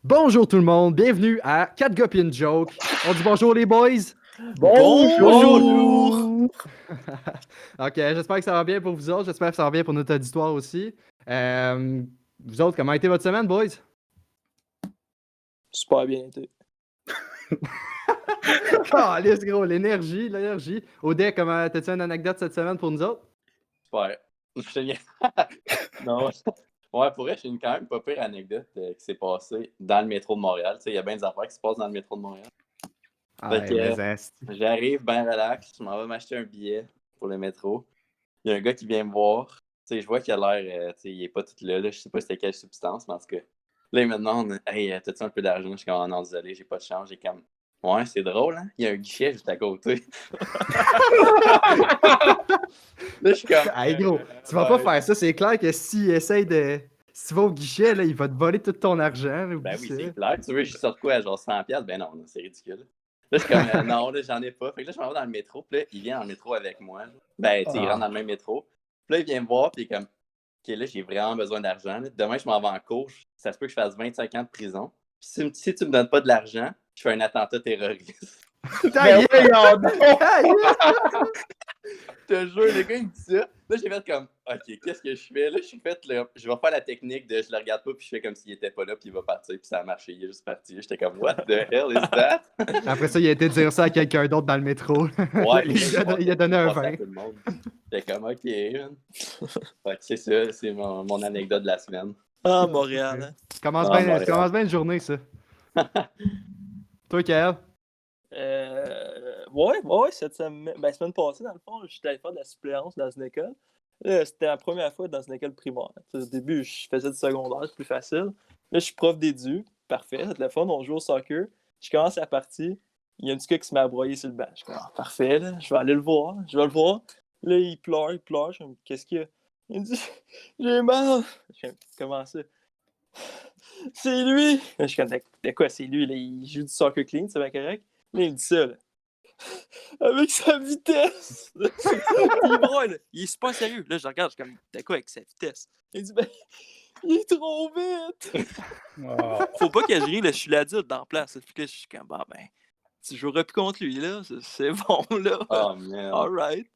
Bonjour tout le monde, bienvenue à 4 Gars pis une Joke. On dit bonjour les boys. Bonjour! Ok, j'espère que ça va bien pour vous autres, j'espère que ça va bien pour notre auditoire aussi. Vous autres, comment a été votre semaine, boys? Super bien été. Calisse, gros, l'énergie. Odette, comment t'as-tu une anecdote cette semaine pour nous autres? Super. Je te niaise. Non. Ouais, pour vrai, j'ai une quand même pas pire anecdote qui s'est passée dans le métro de Montréal. Tu sais, il y a bien des affaires qui se passent dans le métro de Montréal. Fait que, j'arrive bien relax, je m'en vais m'acheter un billet pour le métro. Il y a un gars qui vient me voir. Tu sais, je vois qu'il a l'air, tu sais, il est pas tout là. Je sais pas c'était quelle substance, mais en tout cas. Là, il me demande, hey, t'as-tu un peu d'argent? Je suis comme, oh, non, désolé, j'ai pas de change. J'ai comme, ouais, c'est drôle, hein? Il y a un guichet juste à côté. Là, je suis comme. Hey gros, tu vas pas faire ça, c'est clair que s'il essaye de. Si tu vas au guichet, là, il va te voler tout ton argent. Là, Ben oui, ça. c'est clair. Tu veux que je sorte quoi à genre 100$? Ben non, c'est ridicule. Là, je suis comme, non, là, j'en ai pas. Fait que là, je m'en vais dans le métro. Puis là, il vient dans le métro avec moi. Ben, tu sais, il rentre dans le même métro. Puis là, il vient me voir. Puis il est comme, OK, là, j'ai vraiment besoin d'argent. Là. Demain, je m'en vais en cours. Ça se peut que je fasse 25 ans de prison. Puis si tu me donnes pas de l'argent, je fais un attentat terroriste. Ta gueule! Je te jure, le gars, il me dit ça. Là, j'ai fait comme, OK, qu'est-ce que je fais? Là, je suis fait, là, je vais faire la technique de je le regarde pas, puis je fais comme s'il était pas là, puis il va partir, puis ça a marché, il est juste parti. J'étais comme, what the hell is that? Après ça, il a été dire ça à quelqu'un d'autre dans le métro. Ouais, il a donné un vin. J'étais comme, OK. Fait que c'est ça, c'est mon anecdote de la semaine. Ah, Montréal, hein? Commence Montréal. bien une journée, ça. Toi, Kael? Ouais, cette semaine passée, dans le fond, j'étais allé faire de la suppléance dans une école. C'était la première fois dans une école primaire. Au début, je faisais du secondaire, c'est plus facile. Là, je suis prof d'édu, parfait, c'est le fun, on joue au soccer. Je commence la partie, il y a un petit gars qui se met à broyer sur le banc. Je suis comme, parfait, là, je vais aller le voir, Là, il pleure, je suis comme, qu'est-ce qu'il y a? Il me dit, j'ai mal. Je suis comme, comment ça? C'est lui! Je suis comme, de quoi c'est lui? Là, il joue du soccer clean, c'est bien correct. Là, il me dit ça, là. Avec sa vitesse! Il broye, là. Il est super sérieux. Là, je regarde, je suis comme, de quoi avec sa vitesse? Il dit, ben, il est trop vite! Faut pas que je rie, là, je suis l'adulte dans la place. Puis que je suis comme, ben, tu joueras plus contre lui, là. C'est bon, là. Oh, man. Alright.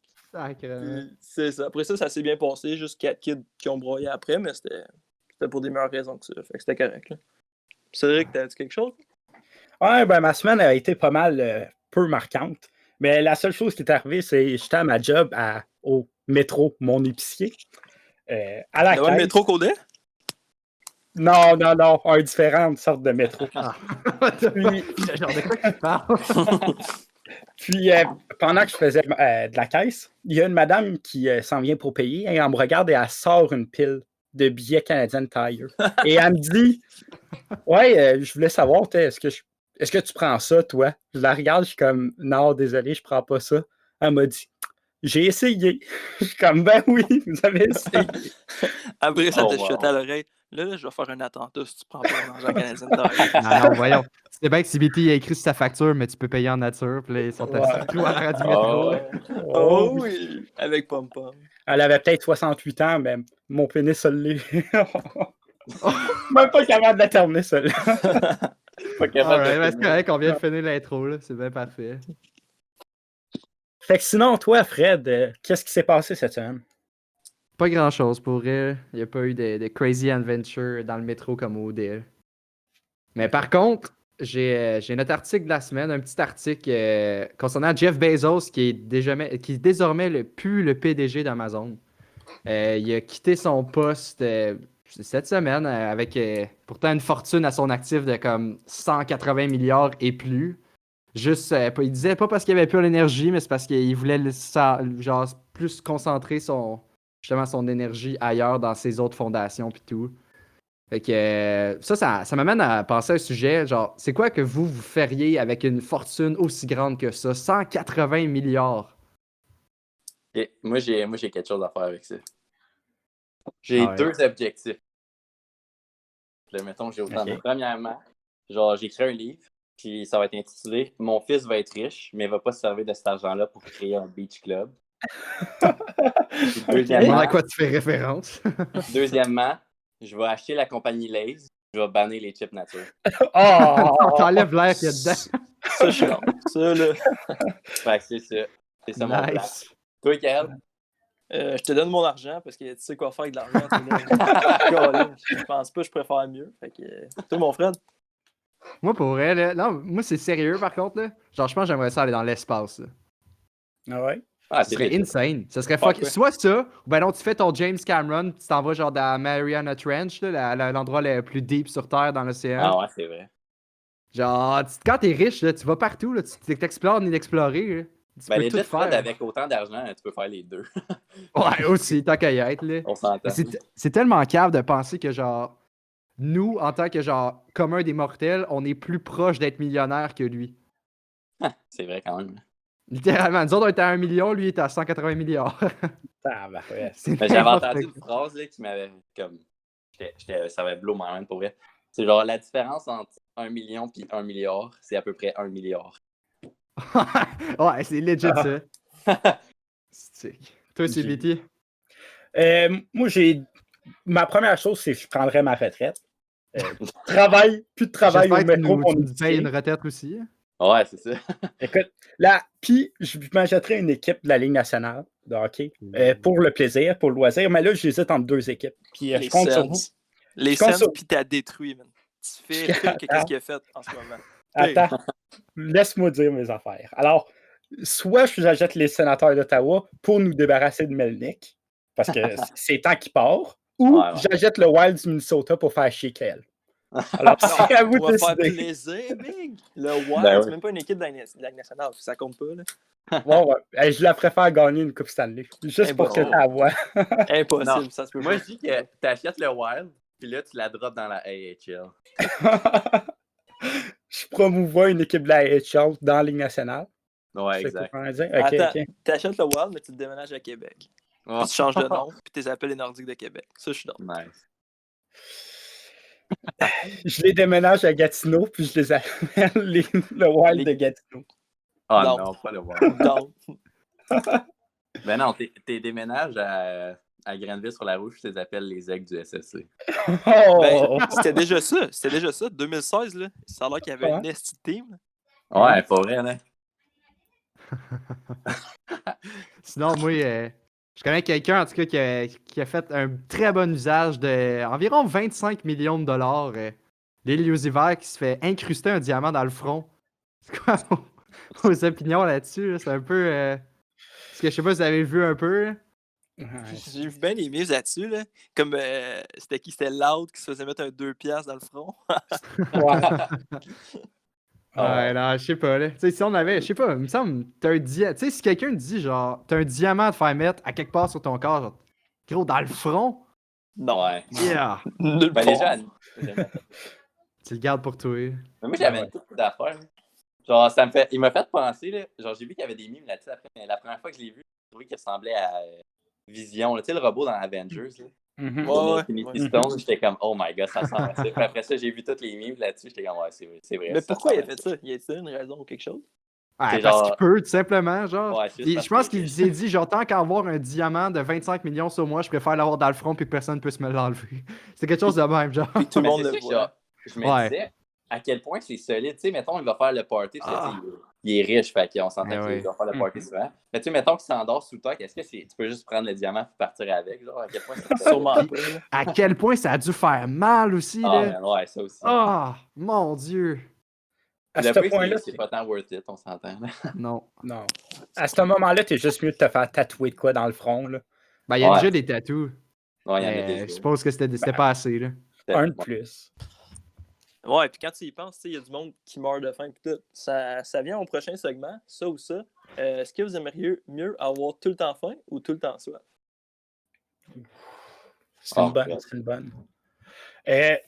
C'est ça. Après ça s'est bien passé. Juste 4 kids qui ont broyé après, mais c'était pour des meilleures raisons que ça. Fait que c'était correct, là. Cédric, t'as dit quelque chose? Ouais, ben ma semaine a été pas mal peu marquante. Mais la seule chose qui est arrivée, c'est j'étais à ma job au métro, mon épicier. À la Le même métro qu'Audet? Non, un différent sorte de métro. Puis, pendant que je faisais de la caisse, il y a une madame qui s'en vient pour payer et elle me regarde et elle sort une pile de billets Canadian Tire. Et elle me dit, ouais, je voulais savoir, est-ce que tu prends ça, toi? Je la regarde, je suis comme, non, désolé, je prends pas ça. Elle m'a dit, j'ai essayé. Je suis comme, ben oui, vous avez essayé. Après ça, t'as chuté à l'oreille. Là, je vais faire un attentat si tu prends pas l'argent canadien. Non, voyons. C'est bien que CBT a écrit sur sa facture, mais tu peux payer en nature. Puis là, ils sont assis à la radio métro. Oh oui! Avec Pom-Pom. Elle avait peut-être 68 ans, mais mon pénis se l'est. Même pas capable de la terminer, seul. Pas capable de c'est correct, on vient de finir l'intro, là. C'est bien parfait. Fait que sinon, toi, Fred, qu'est-ce qui s'est passé cette semaine? Pas grand-chose pour elle. Il n'y a pas eu de crazy adventure dans le métro comme au DL. Mais par contre, j'ai notre article de la semaine, un petit article concernant Jeff Bezos qui est désormais plus le PDG d'Amazon. Il a quitté son poste cette semaine avec pourtant une fortune à son actif de comme 180 milliards et plus. Juste, il disait pas parce qu'il avait plus l'énergie, mais c'est parce qu'il voulait genre, plus concentrer son énergie ailleurs dans ses autres fondations puis tout. Fait que ça m'amène à penser à un sujet, genre, c'est quoi que vous feriez avec une fortune aussi grande que ça? 180 milliards. Okay. Moi, j'ai quelque chose à faire avec ça. J'ai deux objectifs. Là, mettons, j'ai autant. Premièrement, genre, j'ai créé un livre, puis ça va être intitulé « Mon fils va être riche, mais il va pas se servir de cet argent-là pour créer un beach club. » Deuxièmement, à quoi tu fais référence? Deuxièmement, je vais acheter la compagnie Lay's, je vais bannir les chips nature. On t'enlève l'air qu'il y a dedans. Ça, je suis dans. Ça, là. Fait que c'est ça. C'est ça mon plan. Nice. Toi, Kyle? Je te donne mon argent parce que tu sais quoi faire avec de l'argent. Je pense pas que je pourrais faire mieux. Fait que, toi, mon Fred. Moi, pour vrai, là, non, moi, c'est sérieux, par contre, là. Genre, je pense que j'aimerais ça aller dans l'espace, là. Ah ouais? Ah, Ça serait legit. insane. Ça serait fuck. ouais. Soit ça, ou ben non, tu fais ton James Cameron, tu t'en vas genre dans Mariana Trench, là, l'endroit le plus deep sur Terre dans l'océan. Ah ouais, c'est vrai. Genre, quand t'es riche, là, tu vas partout, là, tu t'explores ni d'explorer. Là. Tu Ben, peux legit, tout Fred, faire. avec autant d'argent, tu peux faire les deux. Ouais, aussi, tant qu'à y être, là. On s'entend. C'est tellement cave de penser que, genre, nous, en tant que, genre, commun des mortels, on est plus proche d'être millionnaire que lui. C'est vrai quand même. Littéralement, nous autres, on était à 1 million, lui, il était à 180 milliards. Ah, bah, ouais. C'est Ben, j'avais n'importe entendu quoi. une phrase là, qui m'avait comme. Ça m'avait blow my mind pour vrai. C'est genre la différence entre 1 million et 1 milliard, c'est à peu près 1 milliard. Ouais, c'est legit ça. Stick. Toi, c'est BT. Moi, ma première chose, c'est que je prendrais ma retraite. Plus de travail au J'espère que métro pour tu nous nous payes une retraite aussi. Ouais, c'est ça. Écoute, là, puis je m'achèterais une équipe de la Ligue nationale de hockey pour le plaisir, pour le loisir, mais là, j'hésite entre deux équipes. Puis je compte sur vous. Les Je compte Sens, sur- puis t'as détruit, man. Tu fais pire que qu'est-ce qu'il a fait en ce moment. Attends, laisse-moi dire mes affaires. Alors, soit j'achète les sénateurs d'Ottawa pour nous débarrasser de Melnick, parce que c'est temps qu'il part, ou Ouais. j'achète le Wild du Minnesota pour faire chier Kale. Alors, c'est à vous On de va faire décider. plaisir, Big. Le Wild, Ben oui. c'est même pas une équipe de la Ligue nationale. Ça compte pas, là. Ouais. Hey, je la préfère gagner une Coupe Stanley. Juste pour que Impossible. tu la vois. Impossible, Non. ça se peut Moi, pas. je dis que t'achètes le Wild, puis là, tu la drops dans la AHL. Je promouvois une équipe de la AHL dans la Ligue nationale. Ouais, C'est exact. quoi qu'on va dire? Attends, Ok. t'achètes le Wild, mais tu te déménages à Québec. Ouais. Puis tu changes de nom, puis tu les appelles les Nordiques de Québec. Ça, je suis dans. Nice. Je les déménage à Gatineau, puis je les appelle le Wild de Gatineau. Ah Non. non, pas le Wild. Donc, Ben non, t'es déménages à Grenville sur la Rouge, je les appelle les aigles du SSC. Oh! c'était déjà ça. C'était déjà ça. 2016, là. Ça a l'air qu'il y avait une esti de team. Ouais, pas vrai, hein? Sinon, moi, je connais quelqu'un, en tout cas, qui a fait un très bon usage de environ 25 millions de dollars. L'Hélios Hiver qui se fait incruster un diamant dans le front. C'est quoi vos opinions là-dessus? Là? C'est un peu... Parce que je sais pas si vous avez vu un peu. Là. J'ai vu bien les mises là-dessus, là. Comme c'était qui? C'était Loud qui se faisait mettre un 2$ dans le front. Ouais, non, je sais pas, là. Tu sais, si on avait, je sais pas, il me semble, t'as un diamant. Tu sais, si quelqu'un te dit, genre, t'as un diamant à te faire mettre à quelque part sur ton corps, genre, gros, dans le front, Non. Ouais. yeah! Nulle Ben part. déjà, Tu le gardes pour toi. mais moi, j'avais une toute d'affaires. Genre, il m'a fait penser, là. Genre, j'ai vu qu'il y avait des mimes là-dessus après, mais la première fois que je l'ai vu, j'ai trouvé qu'il ressemblait à Vision, là. Tu sais, le robot dans Avengers, là. Mhm. Ouais. Infinity Stone, j'étais comme, oh my god, ça ressemble à ça. Puis après ça, j'ai vu toutes les mimes là-dessus, j'étais comme, ouais, c'est vrai. Mais ça pourquoi il a ressemble fait ça? Y a-t-il une raison ou quelque chose? Ouais, C'est parce genre- qu'il peut, tout simplement, genre. Ouais, c'est Puis parce je pense que- qu'il s'est dit, genre, tant qu'à avoir un diamant de 25 millions sur moi, je préfère l'avoir dans le front puis que personne ne puisse me l'enlever. C'est quelque chose de même, genre. Puis que tout le Mais monde c'est le ça, voit. genre, je me Ouais. disais à quel point c'est solide. Tu sais, mettons, il va faire le party, parce que, Ah. tu sais, il est riche, fait qu'on s'entend Eh qu'il ouais. va faire le party souvent. Mais tu sais, mettons qu'il s'endort sous terre, est-ce que tu peux juste prendre le diamant et partir avec? Genre, à quel point c'est Sûrement solide? pas. là. À quel point ça a dû faire mal aussi, Ah, là. man, ouais, ça aussi. Ah, mon Dieu. À Le ce prix, point-là, c'est pas tant worth it, on s'entend. Non. non. À ce moment-là, t'es juste mieux de te faire tatouer de quoi dans le front, là. Ben, il y a Ouais. déjà des tatous. Ouais, il y en a Mais déjà. je suppose que c'était pas assez, là. Un de plus. Ouais, puis quand tu y penses, il y a du monde qui meurt de faim et tout. Ça vient au prochain segment, ça ou ça. Est-ce que vous aimeriez mieux avoir tout le temps faim ou tout le temps soif? C'est une bonne, c'est une bonne.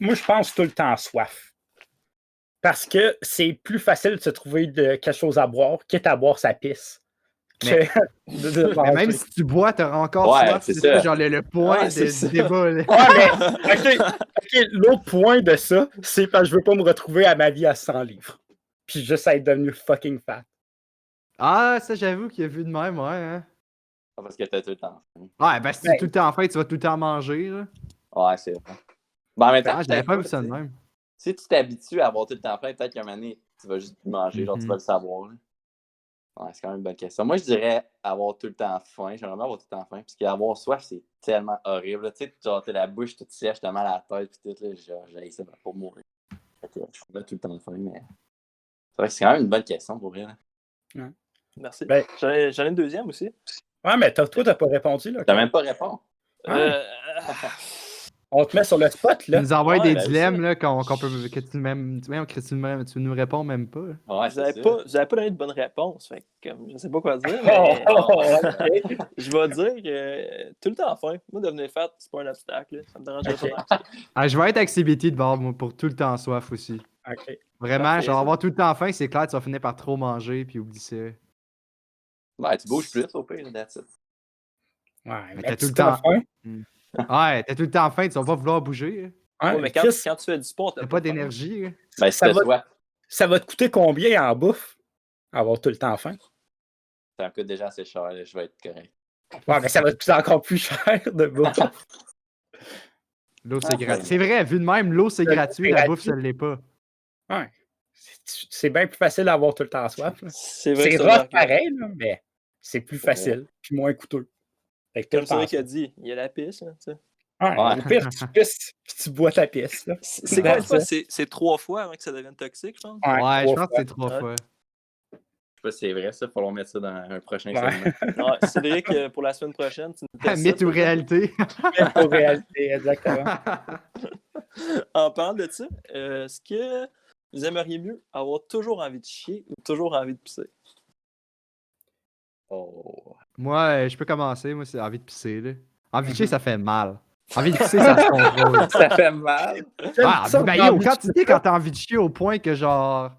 Moi, je pense tout le temps soif. Parce que c'est plus facile de se trouver quelque chose à boire, quitte à boire sa pisse. Mais- de Mais même manger. si tu bois, t'auras encore Ouais, soif. c'est C'est ça. ça, genre le point Ouais, c'est ça. du débat, là. Ouais, mais ok, l'autre point de ça, c'est parce que je veux pas me retrouver à ma vie à 100 livres. Puis juste à être devenu fucking fat. Ah, ça, j'avoue qu'il y a vu de même, ouais. Hein. Parce que t'as tout le temps. Ouais, ben si tu es Ben- tout le temps en faim, tu vas tout le temps manger, là. Ouais, c'est vrai. Ben, en même temps, Ah, j'avais pas vu ça de tu sais, même. si tu t'habitues à avoir tout le temps faim, peut-être qu'à un moment donné, tu vas juste plus manger, genre tu vas le savoir. Là. Ouais, c'est quand même une bonne question. Moi, je dirais avoir tout le temps faim. J'aimerais bien avoir tout le temps faim. Parce qu'avoir soif, c'est tellement horrible. Tu sais, genre, t'as la bouche toute sèche, t'as mal à la tête, pis tout, là, genre, j'ai ça pour mourir. Fait que je ferais tout le temps faim, mais. C'est vrai que c'est quand même une bonne question pour vrai. Là. Merci. Ben- J'en ai une deuxième aussi. Ouais, mais toi, t'as pas répondu, là. T'as même pas répondu. Euh, On te met sur le spot, Tu là. nous envoies Ouais, des ben, dilemmes ça. là, qu'on peut. Que tu nous réponds même pas. Ouais, Vous c'est n'avez pas donné de bonne réponse. Fait que, comme, je sais pas quoi dire, mais Ok. je vais dire que tout le temps faim. Moi, devenir fat, c'est pas un obstacle. Là. Ça me dérangerait Ok. pas tant. Ah, je vais être avec CBT de bord, moi, pour tout le temps soif aussi. Ok. Vraiment, Parfait, genre ça. avoir tout le temps faim, c'est clair, tu vas finir par trop manger, puis oublie ça. Ouais, tu bouges plus au pire, that's it. Ouais, Mais mais t'as tout tu le temps. faim. Ouais, t'as tout le temps faim, tu vas pas vouloir bouger. Hein, Ouais, mais Chris, quand tu fais du sport, T'as pas d'énergie. Ben, ça c'est va, soif. ça va te coûter combien en bouffe? Avoir tout le temps faim. Ça me coûte déjà assez cher, là, je vais être correct. Ouais, mais ça va te coûter encore plus cher de bouffe. L'eau, Ah, c'est gratuit. ouais. C'est vrai, vu de même, l'eau, c'est gratuit, la bouffe, ça l'est pas. Ouais. C'est bien plus facile d'avoir tout le temps soif. Là. C'est vrai C'est que c'est un rough argument. pareil, là, mais c'est plus facile puis moins coûteux. Fait que tout Comme le c'est temps vrai qu'il a soif. dit, il y a la piste. Là, tu sais. Ouais, Ouais. au pire, tu pisses puis tu bois ta pisse. Là. C'est combien de That's fois? it. C'est 3 fois avant que ça devienne toxique, je pense. Ouais, Ouais, je 3 pense que fois. c'est 3 Ouais. fois. Je sais pas si c'est vrai, ça. Il va falloir mettre ça dans un prochain Ouais. segment. Ouais, Cédric, pour la semaine prochaine, tu nous testes ça, Mythe s'il ou te plaît. réalité? Pour réalité, exactement. En parlant de ça, est-ce que vous aimeriez mieux avoir toujours envie de chier ou toujours envie de pisser? Oh. Moi, je peux commencer. Moi, c'est envie de pisser. Là. Envie de chier, ça fait mal. Envie de pisser, ça se contrôle. Ça fait mal. Ah, Ça, ben j'ai yo, envie quand de- tu dis quand t'as envie de chier au point que genre.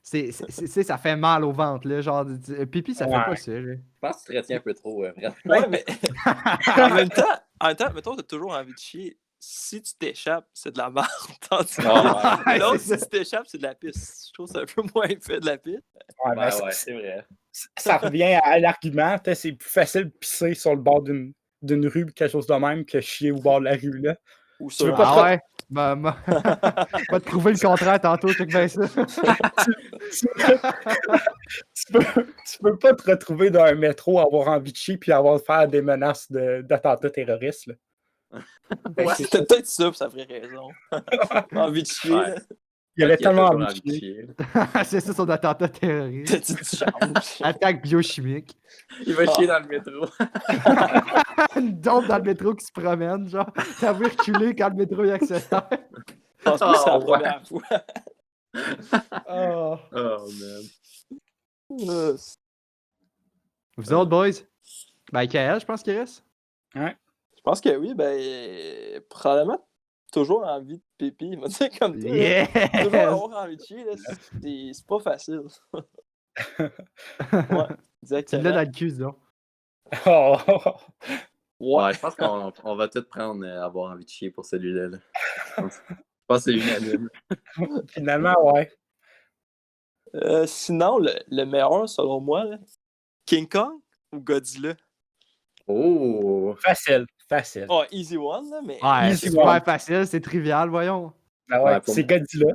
Ça fait mal au ventre, là. Genre, pipi, ça fait Ouais. pas ça, là. Je pense que tu te retiens un peu trop, vraiment. Ouais, mais en même temps, mettons, t'as toujours envie de chier. Si tu t'échappes, c'est de la merde. Tandis que Ah, ouais. l'autre, c'est si ça. tu t'échappes, c'est de la pisse. Je trouve que c'est un peu moins fait de la pisse. Ouais, mais Ouais, ça- ouais, c'est vrai. ça revient à l'argument. C'est plus facile de pisser sur le bord d'une rue ou quelque chose de même que chier au bord de la rue. Là. Ou Tu sur veux un- pas Ah ouais? Va te trouver le contraire tantôt, check bien ça. tu peux pas te retrouver dans un métro, avoir envie de chier puis avoir faire des menaces d'attentats terroristes. Là. Ouais, c'est c'était peut-être ça, puis ça ferait raison. Envie de chier, Ouais. là. Il y avait Il y a tellement toujours envie de chier. chier. C'est ça son attentat terroriste. Tu te changes. Attaque biochimique. Il va chier dans le métro. Une dompe dans le métro qui se promène, genre. T'as vu reculer quand le métro y accélère. Je pense pas que c'est la Oh, ouais. première fois. Oh. Oh, man. Vous autres, boys? Ben, Kael, je pense qu'il reste. Je pense que oui, ben, probablement toujours envie de pipi. Il m'a dit comme toi. Toujours Yes! avoir envie de chier, là, c'est pas facile. Ouais, Tu l'as exactement. dans le cul, disons. Oh. Ouais, je pense qu'on va tous prendre avoir envie de chier pour celui-là. Là. Je pense que c'est unanime. Finalement, ouais. Sinon, le meilleur, selon moi, là, King Kong ou Godzilla? Oh! Facile. Facile. Oh, easy one, là, mais... Ouais, Easy c'est super one. facile, c'est trivial, voyons. Ben ouais, Ouais, pour c'est moi. Godzilla.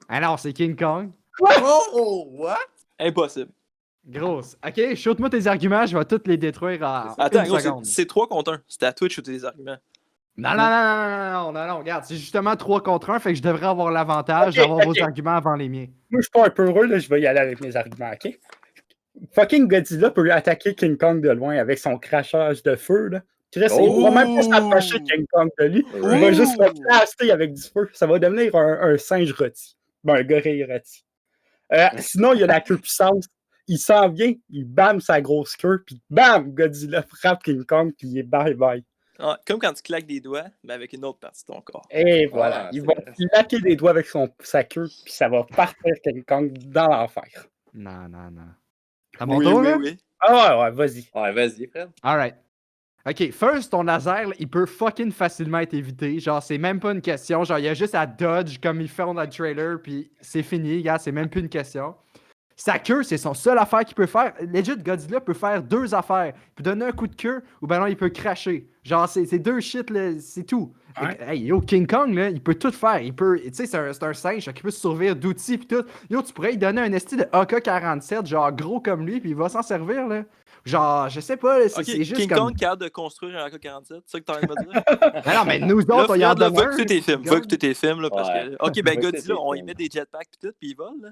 Ah non, c'est King Kong. Oh! What? Impossible. Grosse. Ok, shoot-moi tes arguments, je vais tous les détruire en Attends, une gros, seconde. c'est 3 contre 1. C'était à toi de shooter des arguments. Non, regarde, c'est justement 3 contre 1, fait que je devrais avoir l'avantage Ok, d'avoir ok. vos arguments avant les miens. Moi, je suis pas un peu heureux, là, je vais y aller avec mes arguments, ok? Fucking Godzilla peut attaquer King Kong de loin avec son crachage de feu, là. Chris, il va même pas s'approcher King Kong de lui. Il va juste le blaster avec du feu. Ça va devenir un singe rôti. Ben, un gorille rôti. Sinon, il y a la queue puissante. Il s'en vient, il bam sa grosse queue, puis bam, Godzilla frappe King Kong, puis il est bye-bye. Ah, comme quand tu claques des doigts, mais avec une autre partie de ton corps. Et voilà. Ah, Il c'est va vrai. claquer des doigts avec sa queue, puis ça va partir King Kong dans l'enfer. Non. À mon Oui, tour, oui, là? oui. Ah ouais, vas-y. Ouais, vas-y, Fred. Alright. Ok, first, ton laser, là, il peut fucking facilement être évité. Genre, c'est même pas une question. Genre, il y a juste à dodge comme ils font dans le trailer, puis c'est fini, gars, c'est même plus une question. Sa queue, c'est son seule affaire qu'il peut faire. Legit, Godzilla peut faire 2 affaires. Il peut donner un coup de queue ou ben non, il peut cracher. Genre, c'est 2 shit, là, c'est tout. Ouais. Hey, yo, King Kong, là, il peut tout faire. Il peut, tu sais, c'est un singe qui peut se servir d'outils pis tout. Yo, tu pourrais lui donner un esti de AK-47, genre gros comme lui, puis il va s'en servir, là. Genre, je sais pas, là, c'est Ok, juste King comme... Kong capable de construire un AK-47, c'est ça que t'es en train de me dire? Ben non, mais nous Là, autres, on y en Fred, là, donne va un. écouter tes films, va écouter tes films, là, parce Ouais. que... Ok, ben Va écouter Godzilla, tes on y films. met des jetpacks pis tout, pis il vole, là.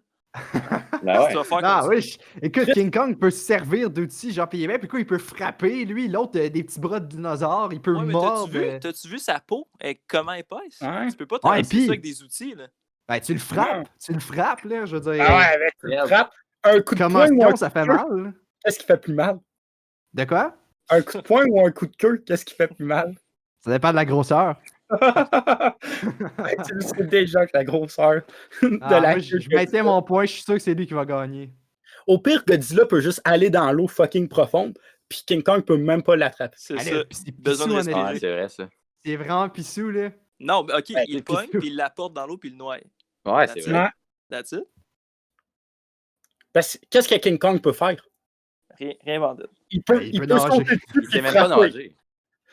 Ben ouais. Tu vas faire Non, comme oui, ça. écoute, King Kong peut se servir d'outils, genre, pis puis quoi, il peut frapper, lui, l'autre, des petits bras de dinosaure, il peut Ouais, mais mordre. t'as-tu vu sa peau? Elle est comment épaisse? Ouais. Tu peux pas Ouais, traverser pis- ça avec des outils, là. Ben, tu le frappes, là, je veux dire. Ah ouais, avec une frappe, un coup de poing ou un Commotion, coup ça de fait queue, mal. Là. qu'est-ce qui fait plus mal? De quoi? Un coup de poing ou un coup de queue, qu'est-ce qui fait plus mal? Ça dépend de la grosseur. Tu le sais déjà que la grosseur de Ah, la moi, queue. je maintiens mon point, je suis sûr que c'est lui qui va gagner. Au pire, Godzilla peut juste aller dans l'eau fucking profonde, puis King Kong peut même pas l'attraper. C'est Allez, ça. pis c'est Besoin de pissou, en Ouais, effet. c'est vrai, ça. C'est vraiment pissou, là. Non, mais ok, Ben, il le c'est pogne, pissou. puis il l'apporte dans l'eau, puis il le noie. Ouais, That's c'est it. vrai. Ouais. That's it. Parce que qu'est-ce que King Kong peut faire? Rien vendé. Il peut, Ben, il peut nager. sauter dessus Il puis sait même pas frapper. nager.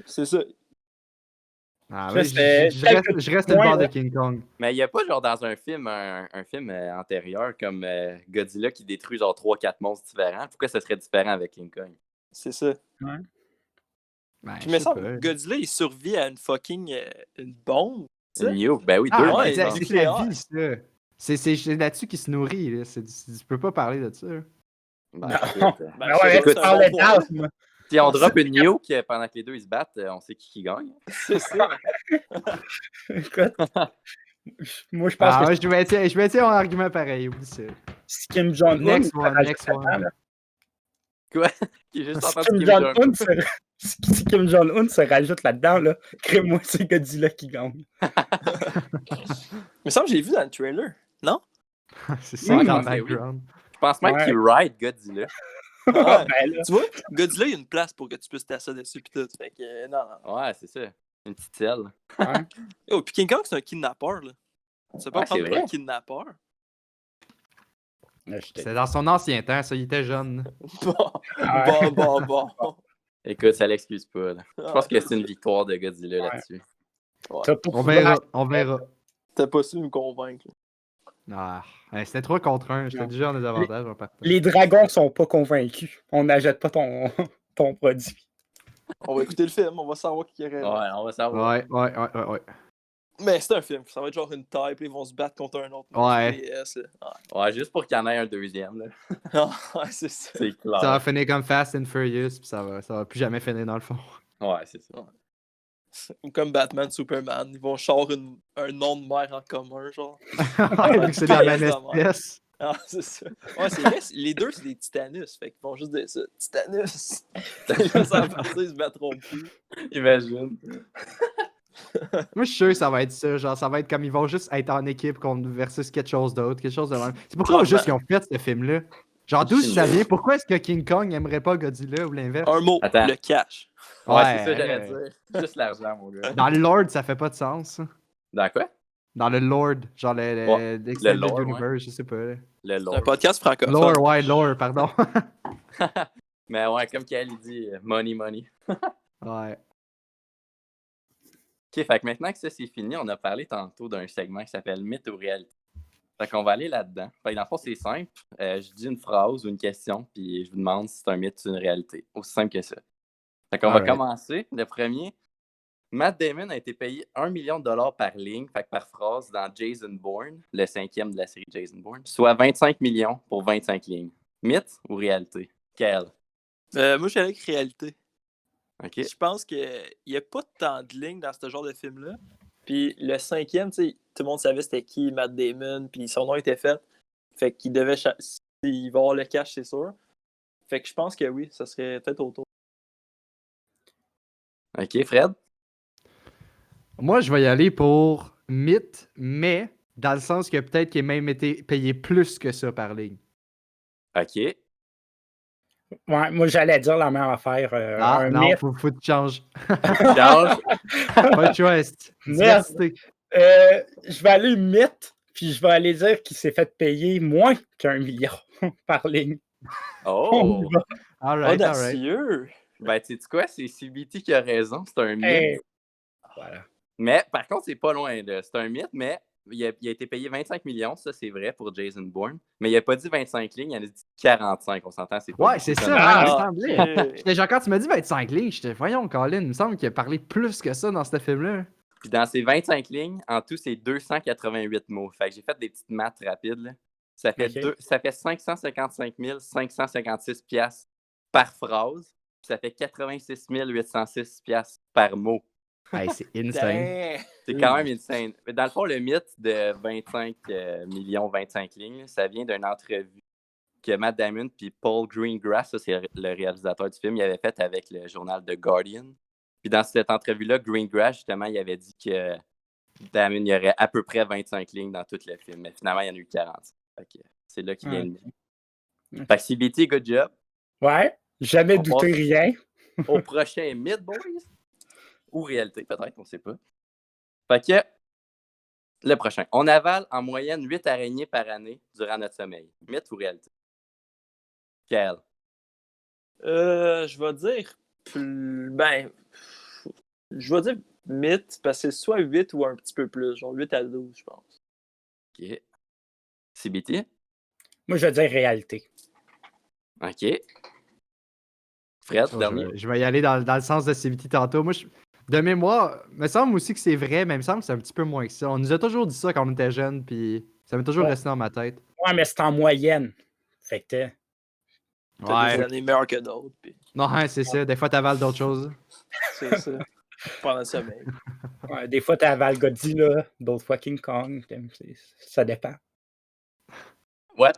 C'est ça. Ah, Ça, oui, c'est quelques je reste le points, bord de là. King Kong. Mais il n'y a pas, genre, dans un film, antérieur comme Godzilla qui détruit, genre, 3-4 monstres différents. Pourquoi ça serait différent avec King Kong? C'est ça. Ben, Puis, je mais sais ça, pas. Godzilla, il survit à une fucking une bombe. tu sais. New, ben oui, Ah, deux. ouais, ouais, c'est nucléaire. la vie, ça. C'est là-dessus qu'il se nourrit, là. Tu peux pas parler de ça. Ben, Non. écoute, Ben, Ben ouais, écoute, tu parlais c'est un bon d'asthme. si on drop une nuke pendant que les deux ils se battent, on sait qui gagne. C'est ça. Écoute, moi, je pense Ah, que ouais, je maintiens mon argument pareil, oublie ça. si Kim Jong-un Next se one, rajoute next là-dedans, one. là, Quoi? Qui est juste si entendu Kim Kim Jong-un Jong-un. si Kim Jong-un se rajoute là-dedans, là, crée-moi, c'est Godzilla qui gagne. Mais ça, j'ai vu dans le trailer. Non? C'est ça Oui, dans non, le c'est oui. background. Je pense même Ouais. qu'il ride Godzilla. Ouais. Ben là, Tu vois, Godzilla, il y a une place pour que tu puisses t'asseoir dessus pis tout. Fait que, non. Ouais, c'est ça. Une petite selle. Oh, pis King Kong, c'est un kidnappeur, là. Tu sais pas Ouais, prendre c'est pour un vrai. kidnappeur. là, j'étais- C'est dans son ancien temps, ça, il était jeune. Bon. Écoute, ça l'excuse pas. Là. Je pense que c'est une victoire de Godzilla là-dessus. T'as pas On pouvoir- verra, on verra. T'as pas su me convaincre. Ah, c'était 3 contre 1, j'étais Non. déjà en désavantage en partant. Les dragons sont pas convaincus. On n'achète pas ton, ton produit. On va écouter le film, on va savoir qui est Ouais, raison. on va savoir. Ouais. Mais c'est un film, ça va être genre une taille, puis ils vont se battre contre un autre. Ouais. Ouais, juste pour qu'il y en ait un deuxième. Là. Ouais, c'est ça. C'est clair. Ça va finir comme Fast and Furious, puis ça va plus jamais finir dans le fond. Ouais, c'est ça. Ou comme Batman, Superman, ils vont genre un nom de mère en commun, genre. Vu que c'est de la même espèce. Ah, c'est ça. Ouais, c'est vrai, les deux, c'est des Titanus, fait qu'ils vont juste dire ça. Titanus! Ça va partir, ils se battront plus. Imagine. Moi, je suis sûr que ça va être ça. Genre, ça va être comme ils vont juste être en équipe versus quelque chose d'autre, quelque chose de même. C'est pourquoi Clairement. juste qu'ils ont fait ce film-là. Genre, d'où ça vient? Pourquoi est-ce que King Kong aimerait pas Godzilla ou l'inverse? Un mot, Attends. le cash. Ouais, c'est ça, j'allais dire. Juste l'argent, mon gars. Dans le Lord, ça fait pas de sens. Dans quoi? Dans le Lord, genre Ouais, l'Extended le lore, Universe, je sais pas. Là. Le C'est lore. un podcast francophone. Lore, pardon. Mais ouais, comme Kali dit, money. Ouais. Ok, fait que maintenant que ça c'est fini, on a parlé tantôt d'un segment qui s'appelle Mythe ou réalité. Fait qu'on va aller là-dedans. Fait que dans le fond, c'est simple. Je dis une phrase ou une question, puis je vous demande si c'est un mythe ou une réalité. Aussi simple que ça. Fait qu'on va Alright. commencer. Le premier. Matt Damon a été payé 1 million de dollars par ligne, fait que par phrase, dans Jason Bourne, le 5e de la série Jason Bourne, soit 25 millions pour 25 lignes. Mythe ou réalité? Quelle? Moi, j'allais avec réalité. OK. Je pense qu'il n'y a pas tant de lignes dans ce genre de film-là. Puis le 5e, tu sais, tout le monde savait c'était qui, Matt Damon, puis son nom était fait. Fait qu'il devait... Il va avoir le cash, c'est sûr. Fait que je pense que oui, ça serait peut-être autour. OK, Fred? Moi, je vais y aller pour mythe, mais dans le sens que peut-être qu'il a même été payé plus que ça par ligne. OK. Ouais, moi, j'allais dire la même affaire. Un Non, mythe. faut que tu changes. Charge. Pas de choix. Merde. Diversité. Je vais aller mythe Puis je vais aller dire qu'il s'est fait payer moins qu'1 million par ligne. On Oh! y va. Alright, alright. Audacieux! Ben, tu sais quoi? C'est CBT qui a raison. C'est un mythe. Hey. Voilà. Mais par contre, c'est pas loin. C'est un mythe, mais il a été payé 25 millions. Ça, c'est vrai pour Jason Bourne. Mais il a pas dit 25 lignes, il en a dit 45. On s'entend, c'est pas Ouais, beaucoup c'est comme ça, ça. il me Ah, semblait. ok. J'étais genre, quand tu m'as dit 25 lignes, j'étais, voyons, Colin, il me semble qu'il a parlé plus que ça dans ce film-là. Puis dans ces 25 lignes, en tout, c'est 288 mots. Fait que j'ai fait des petites maths rapides. Là. Ça fait, Ok. ça fait 555 556 piastres par phrase. Puis ça fait 86 806 piastres par mot. Hey, c'est insane. Damn. C'est quand même insane. Mais dans le fond, le mythe de 25 millions, 25 lignes, là, ça vient d'une entrevue que Matt Damon puis Paul Greengrass, ça c'est le réalisateur du film, il avait fait avec le journal The Guardian. Puis dans cette entrevue-là, Greengrass, justement, il avait dit que Damon, il y aurait à peu près 25 lignes dans tout le film. Mais finalement, il y en a eu 40. Fait que c'est là qu'il vient de dire. Fait que CBT, good job. Ouais, jamais On douté passe- rien. Au prochain mythe, boys. Ou réalité, peut-être, on ne sait pas. Fait que le prochain. On avale en moyenne 8 araignées par année durant notre sommeil. Mythe ou réalité? Quel? Je vais dire. Ben. Je vais dire mythe, parce que c'est soit 8 ou un petit peu plus. Genre 8 à 12, je pense. OK. CBT? Moi, je vais dire réalité. OK. Fred, Oh, dernier? je vais y aller dans le sens de CBT tantôt. Moi, de mémoire, il me semble aussi que c'est vrai, mais il me semble que c'est un petit peu moins que ça. On nous a toujours dit ça quand on était jeunes, puis ça m'est toujours Ouais. resté dans ma tête. Ouais, mais c'est en moyenne. Fait que T'as des années meilleures que d'autres. Puis Non, hein, c'est ça. Des fois, t'avales d'autres choses. c'est ça. Pendant le sommeil. ouais, des fois, t'as Godzilla, d'autres fois King Kong. Ça dépend. What?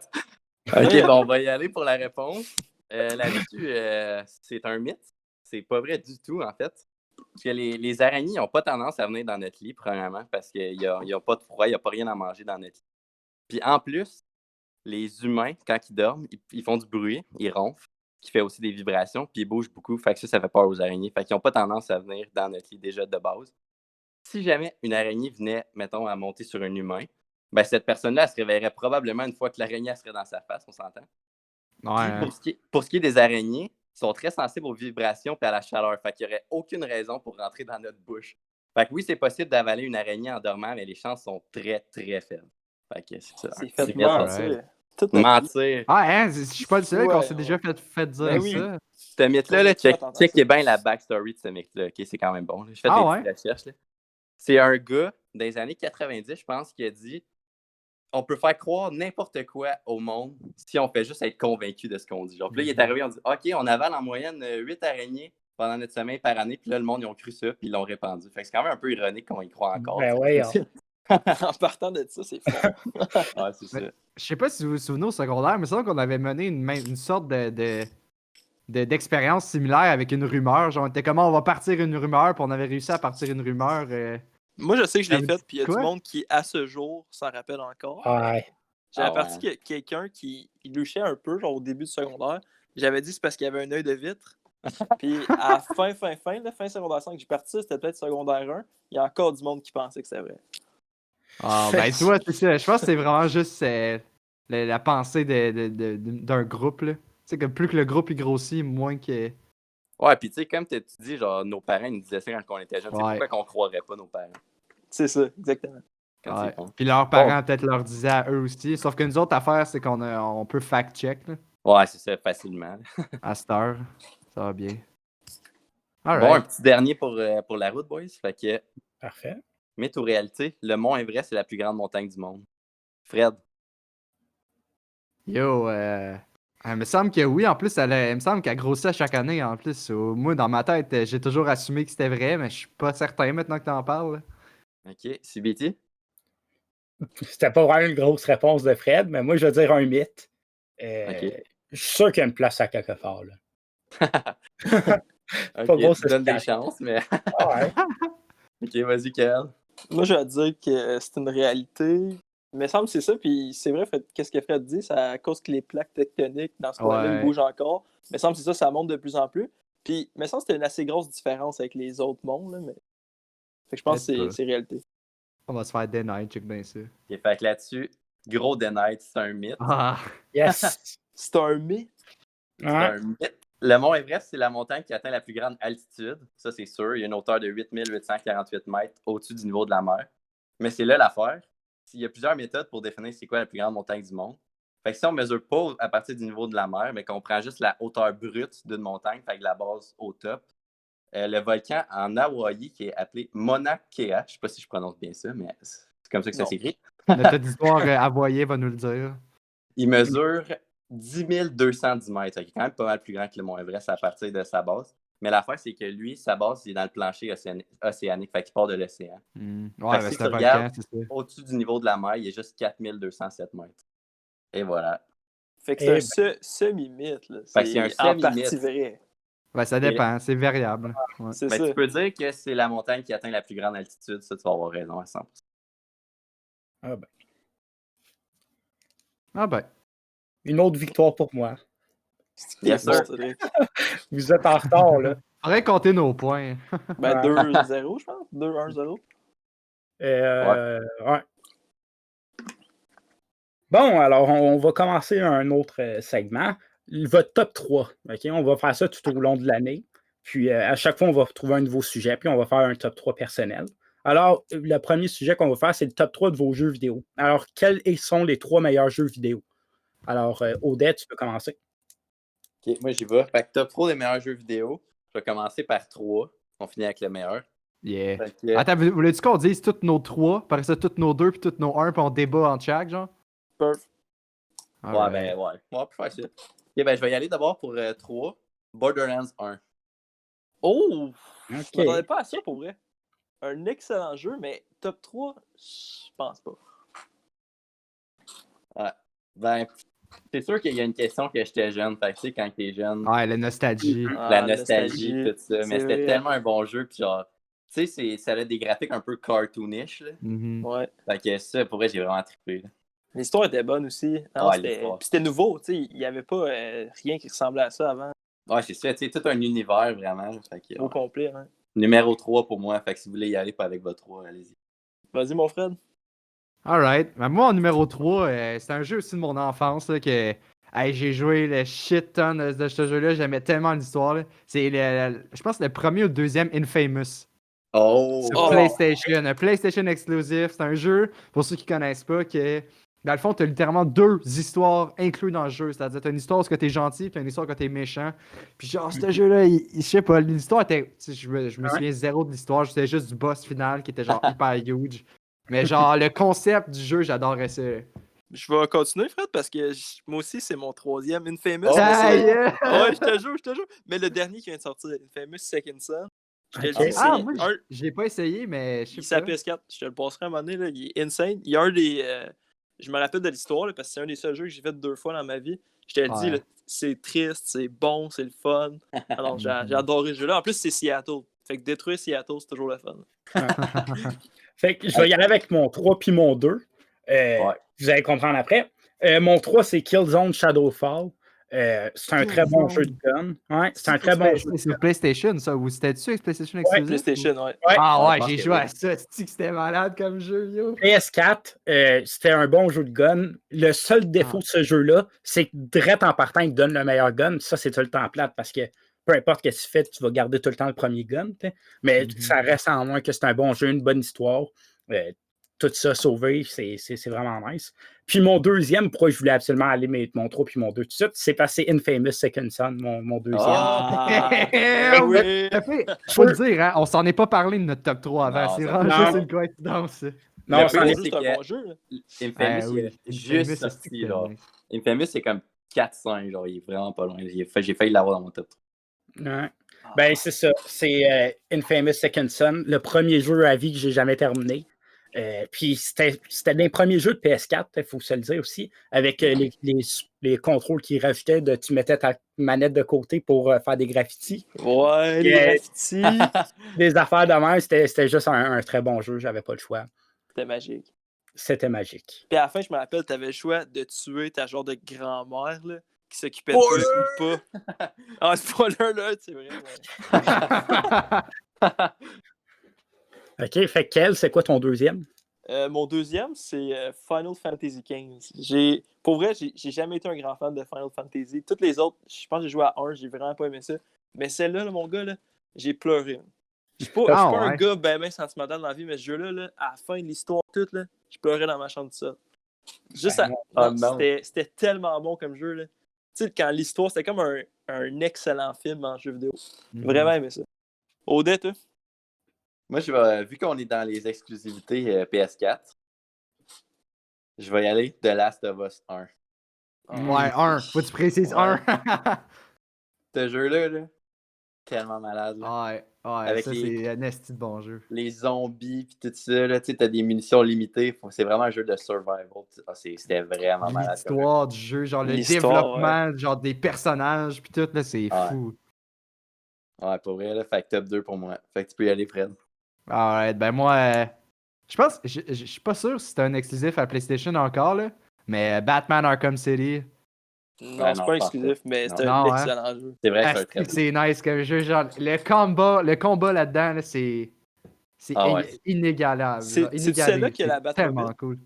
OK, bon, on va y aller pour la réponse. Là-dessus, c'est un mythe. C'est pas vrai du tout, en fait. Parce que les araignées n'ont pas tendance à venir dans notre lit, premièrement, parce qu'il n'y a pas de froid, il n'y a pas rien à manger dans notre lit. Puis en plus, les humains, quand ils dorment, ils font du bruit, ils ronflent, qui fait aussi des vibrations, puis ils bougent beaucoup. Fait que ça fait peur aux araignées. Fait qu'ils n'ont pas tendance à venir dans notre lit déjà de base. Si jamais une araignée venait, mettons, à monter sur un humain, ben cette personne-là, elle se réveillerait probablement une fois que l'araignée serait dans sa face, on s'entend. Ouais. Pour ce qui est des araignées, ils sont très sensibles aux vibrations et à la chaleur. Fait qu'il n'y aurait aucune raison pour rentrer dans notre bouche. Fait que oui, c'est possible d'avaler une araignée en dormant, mais les chances sont très, très faibles. Fait que c'est ça. C'est fait C'est mentir. Toute notre vie. mentir. Ah, hein, je suis pas le seul qu'on Ouais, s'est déjà fait dire Ben oui. ça. Ce mythe-là, là, Faut attendre check ça. bien la backstory de ce mythe-là. OK, c'est quand même bon. Là. Je fais Ah des ouais? petites recherches. Là. C'est un gars, dans les années 90, je pense, qui a dit on peut faire croire n'importe quoi au monde si on fait juste être convaincu de ce qu'on dit. Genre, puis là, il est arrivé, on dit OK, on avale en moyenne 8 araignées pendant notre sommeil par année. Puis là, le monde, ils ont cru ça, puis ils l'ont répandu. Fait que c'est quand même un peu ironique qu'on y croit encore. Ben t'sais. ouais. En partant de ça, c'est fort. Ouais, c'est ça. Je sais pas si vous vous souvenez au secondaire, mais c'est vrai qu'on avait mené une sorte d'expérience similaire avec une rumeur. Genre, on était comment on va partir une rumeur, puis on avait réussi à partir une rumeur. Moi, je sais que je l'ai Ça veut faite, dire puis il y a quoi? du monde qui, à ce jour, s'en rappelle encore. Ouais. J'avais Ah parti ouais. quelqu'un qui louchait un peu, genre au début du secondaire. J'avais dit c'est parce qu'il y avait un œil de vitre. Puis à fin secondaire 5, j'ai parti, c'était peut-être secondaire 1. Il y a encore du monde qui pensait que c'était vrai. Ah, ben, tu vois, c'est ça. Je pense que c'est vraiment juste la pensée d'un groupe, là. Tu sais, que plus que le groupe il grossit, moins que. Ouais, puis tu sais, comme tu dis, genre, nos parents ils nous disaient ça quand on était jeunes. C'est Ouais. pourquoi qu'on croirait pas nos parents C'est ça, exactement. quand tu y Ouais. penses. Puis leurs parents peut-être leur disaient à eux aussi. Sauf que nous autres affaires, c'est on peut fact-check, là, Ouais, c'est ça, facilement. à cette heure. Ça va bien. Bon, un Alright. petit dernier pour la route, boys. Fait que, Parfait. mythe ou réalité, le mont Everest, c'est la plus grande montagne du monde. Fred. Yo, il me semble que oui. En plus, il me semble qu'elle grossit à chaque année. En plus, moi, dans ma tête, j'ai toujours assumé que c'était vrai, mais je suis pas certain maintenant que t'en parles. OK. CBT? C'était pas vraiment une grosse réponse de Fred, mais moi, je vais dire un mythe. OK. Je suis sûr qu'il y a une place à quelque part. Là. OK, Pas gros, tu ça donnes se des cache. chances, mais... Ah ouais. OK, vas-y, Kael. Moi, je vais dire que c'est une réalité. Il me semble que c'est ça, puis c'est vrai, qu'est-ce que Fred dit, c'est à cause que les plaques tectoniques dans ce coin-là Ouais. ils bougent encore. Il me semble que c'est ça monte de plus en plus. Puis, il me semble que c'était une assez grosse différence avec les autres mondes, là, mais... Fait que je pense que Peut-être c'est réalité. On va se faire deny, check bien ça. Et fait que là-dessus, gros Denite, c'est un mythe. Ah, Yes! C'est un mythe. C'est Ouais. un mythe. Le mont Everest, c'est la montagne qui atteint la plus grande altitude. Ça, c'est sûr. Il y a une hauteur de 8848 mètres au-dessus du niveau de la mer. Mais c'est là l'affaire. Il y a plusieurs méthodes pour définir c'est quoi la plus grande montagne du monde. Fait que si on ne mesure pas à partir du niveau de la mer, mais qu'on prend juste la hauteur brute d'une montagne, fait que la base au top, le volcan en Hawaï qui est appelé Mauna Kea, je ne sais pas si je prononce bien ça, mais c'est comme ça que ça Non. s'écrit. notre auditoire avoyer va nous le dire. Il mesure 10 210 mètres. Il est quand même pas mal plus grand que le mont Everest à partir de sa base. Mais l'affaire, c'est que lui, sa base, il est dans le plancher océanique, fait qu'il part de l'océan. Ouais, Fait que mais si c'est tu un volcan, regardes c'est ça. au-dessus du niveau de la mer, il est juste 4207 mètres. Et voilà. Fait que Eh c'est un semi-mythe. Là. Fait que c'est un C'est en semi-mythe. partie vrai. Ouais, ça dépend, c'est variable. Ouais. C'est Mais ça. tu peux dire que c'est la montagne qui atteint la plus grande altitude. Ça, tu vas avoir raison à 100%. Ah ben. Ah ben. Une autre victoire pour moi. Yes, Bon, sir. Cédric. Vous êtes en retard, là. Faudrait compter nos points. Ben, Ouais. 2-0, je pense. 2-1-0. Ouais. Bon, alors, on va commencer un autre segment. Votre top 3. OK? On va faire ça tout au long de l'année. Puis, à chaque fois, on va trouver un nouveau sujet. Puis, on va faire un top 3 personnel. Alors, le premier sujet qu'on va faire, c'est le top 3 de vos jeux vidéo. Alors, quels sont les 3 meilleurs jeux vidéo? Alors, Odette, tu peux commencer. Ok, moi, j'y vais. Fait que top 3 des meilleurs jeux vidéo. Je vais commencer par 3. On finit avec le meilleur. Yeah. Fait que, Attends, voulais-tu qu'on dise toutes nos 3, par ça toutes nos 2 puis toutes nos 1, puis on débat en chaque, genre? Perf. ouais, ben, ouais. On peut faire ça. Ok, ben, je vais y aller d'abord pour 3. Borderlands 1. Oh! Je OK. m'attendais pas à ça pour vrai. Un excellent jeu, mais top 3, je pense pas. Ouais. Ben, c'est sûr qu'il y a une question que j'étais jeune. Fait que, tu sais, quand t'es jeune, Ouais, la nostalgie. la nostalgie, tout ça. Mais C'est c'était vrai. tellement un bon jeu. Puis genre, tu sais, ça a des graphiques un peu cartoonish. Là. Mhm. Ouais. Fait que ça, pour vrai, j'ai vraiment trippé. Là. L'histoire était bonne aussi. Non, Ouais, c'était... l'histoire. Puis c'était nouveau, tu sais. Il n'y avait pas rien qui ressemblait à ça avant. Ouais, c'est ça. Tu sais, tout un univers vraiment. Fait que, Au ouais. complet, hein. Numéro 3 pour moi. Fait que si vous voulez y aller, pas avec votre 3, allez-y. Vas-y, mon Fred. Alright. Ben, moi, en numéro 3, c'est un jeu aussi de mon enfance là, que hey, j'ai joué le shit ton de ce jeu-là. J'aimais tellement l'histoire. Là. C'est, je pense, le premier ou le deuxième Infamous. Oh! Sur Oh! PlayStation. Un PlayStation exclusif. C'est un jeu, pour ceux qui connaissent pas, que dans le fond, tu as littéralement 2 histoires incluses dans le jeu. C'est-à-dire, tu as une histoire où tu es gentil, puis une histoire où tu es méchant. Puis genre, ce jeu-là, je sais pas, l'histoire était. Je me souviens zéro de l'histoire. C'était juste du boss final qui était genre hyper huge. Mais genre, le concept du jeu, j'adorais ça. Je vais continuer, Fred, parce que moi aussi, c'est mon 3e. Infamous. Oh, mais Ah, c'est- yeah! Ouais, je te jure. Mais le dernier qui vient de sortir, Infamous Second Son, je te le Ok. dis, c'est Ah, moi, un... je l'ai pas essayé, mais je Il sais s'est à pas. PS4. Je te le passerai à un moment donné. Là. Il est insane. Il y a un des. Je me rappelle de l'histoire là, parce que c'est un des seuls jeux que j'ai fait 2 fois dans ma vie. Je te le dis, Ouais. là, c'est triste, c'est bon, c'est le fun. Alors, j'ai adoré ce jeu-là. En plus, c'est Seattle. Fait que détruire Seattle, c'est toujours le fun. Fait que je vais y aller avec mon 3 puis mon 2. Ouais. Vous allez comprendre après. Mon 3, c'est Killzone Shadowfall. C'est un très bon jeu de gun. Ouais, c'est un très bon jeu. C'est sur PlayStation, ça, ou c'était-tu avec PlayStation Ouais, exclusif? PlayStation, ouais. Ouais. Ah Ouais, ouais, je pense j'ai que joué oui. à ça. C'est-tu que c'était malade comme jeu, yo? PS4, c'était un bon jeu de gun. Le seul défaut de ce jeu-là, c'est que direct en partant, il te donne le meilleur gun. Ça, c'est tout le temps plate parce que peu importe ce que tu fais, tu vas garder tout le temps le premier gun. T'sais. Mais ça reste en moins que c'est un bon jeu, une bonne histoire. Tout ça sauvé, c'est vraiment nice. Puis mon deuxième, pourquoi je voulais absolument aller mettre mon 3 puis mon 2 tout de suite, c'est passé Infamous Second Son, mon deuxième. Ah, oui. Faut le dire, hein, on s'en est pas parlé de notre top 3 avant. Non, C'est ça- vraiment non. juste une coïncidence. Non, Le c'en pire, est- C'est un bon jeu. Là. Infamous, il est juste sorti, là. Infamous, c'est comme 4-5, genre, il est vraiment pas loin. J'ai failli l'avoir dans mon top 3. Ouais. Ben, c'est ça. C'est Infamous Second Son, le premier jeu à vie que j'ai jamais terminé. Puis c'était l'un des premiers jeux de PS4, il faut se le dire aussi, avec les contrôles qu'ils rajoutaient. Tu mettais ta manette de côté pour faire des graffitis. Ouais, les graffitis. Des affaires de même, c'était juste un très bon jeu, j'avais pas le choix. C'était magique. C'était magique. Puis à la fin, je me rappelle, t'avais le choix de tuer ta genre de grand-mère là, qui s'occupait de toi ou pas. Ah, spoiler là, c'est vrai. Ouais. OK, fait quel, c'est quoi ton deuxième? Mon deuxième, c'est Final Fantasy XV. Pour vrai, j'ai jamais été un grand fan de Final Fantasy. Toutes les autres, je pense que j'ai joué à 1, j'ai vraiment pas aimé ça. Mais celle-là, là, mon gars, là, j'ai pleuré. Je suis pas un gars ben sentimental dans la vie, mais ce jeu-là, là, à la fin de l'histoire toute, là, je pleurais dans ma chambre tout seul. Juste c'était tellement bon comme jeu. Là. Tu sais, quand l'histoire, c'était comme un excellent film en jeu vidéo. Vraiment aimé ça. Odette, toi? Moi, vu qu'on est dans les exclusivités PS4, je vais y aller The Last of Us 1. Ouais, 1. Faut que tu précises 1. Ce jeu-là, là, tellement malade. Là. Ouais, avec ça, c'est un esti de bon jeu. Les zombies pis tout ça, là, tu sais, t'as des munitions limitées. C'est vraiment un jeu de survival. C'était vraiment malade. L'histoire du jeu, genre le développement, genre des personnages pis tout, là, c'est fou. Ouais, pour vrai, là, fait que top 2 pour moi. Fait que tu peux y aller, Fred. Alright, ben moi, je pense, je suis pas sûr si c'est un exclusif à PlayStation encore, là, mais Batman Arkham City. Non, c'est pas exclusif, mais c'est un excellent jeu. C'est vrai que c'est nice comme jeu, genre, le combat là-dedans, là, c'est inégalable. C'est celle-là qui a la Batmobile. Tellement cool.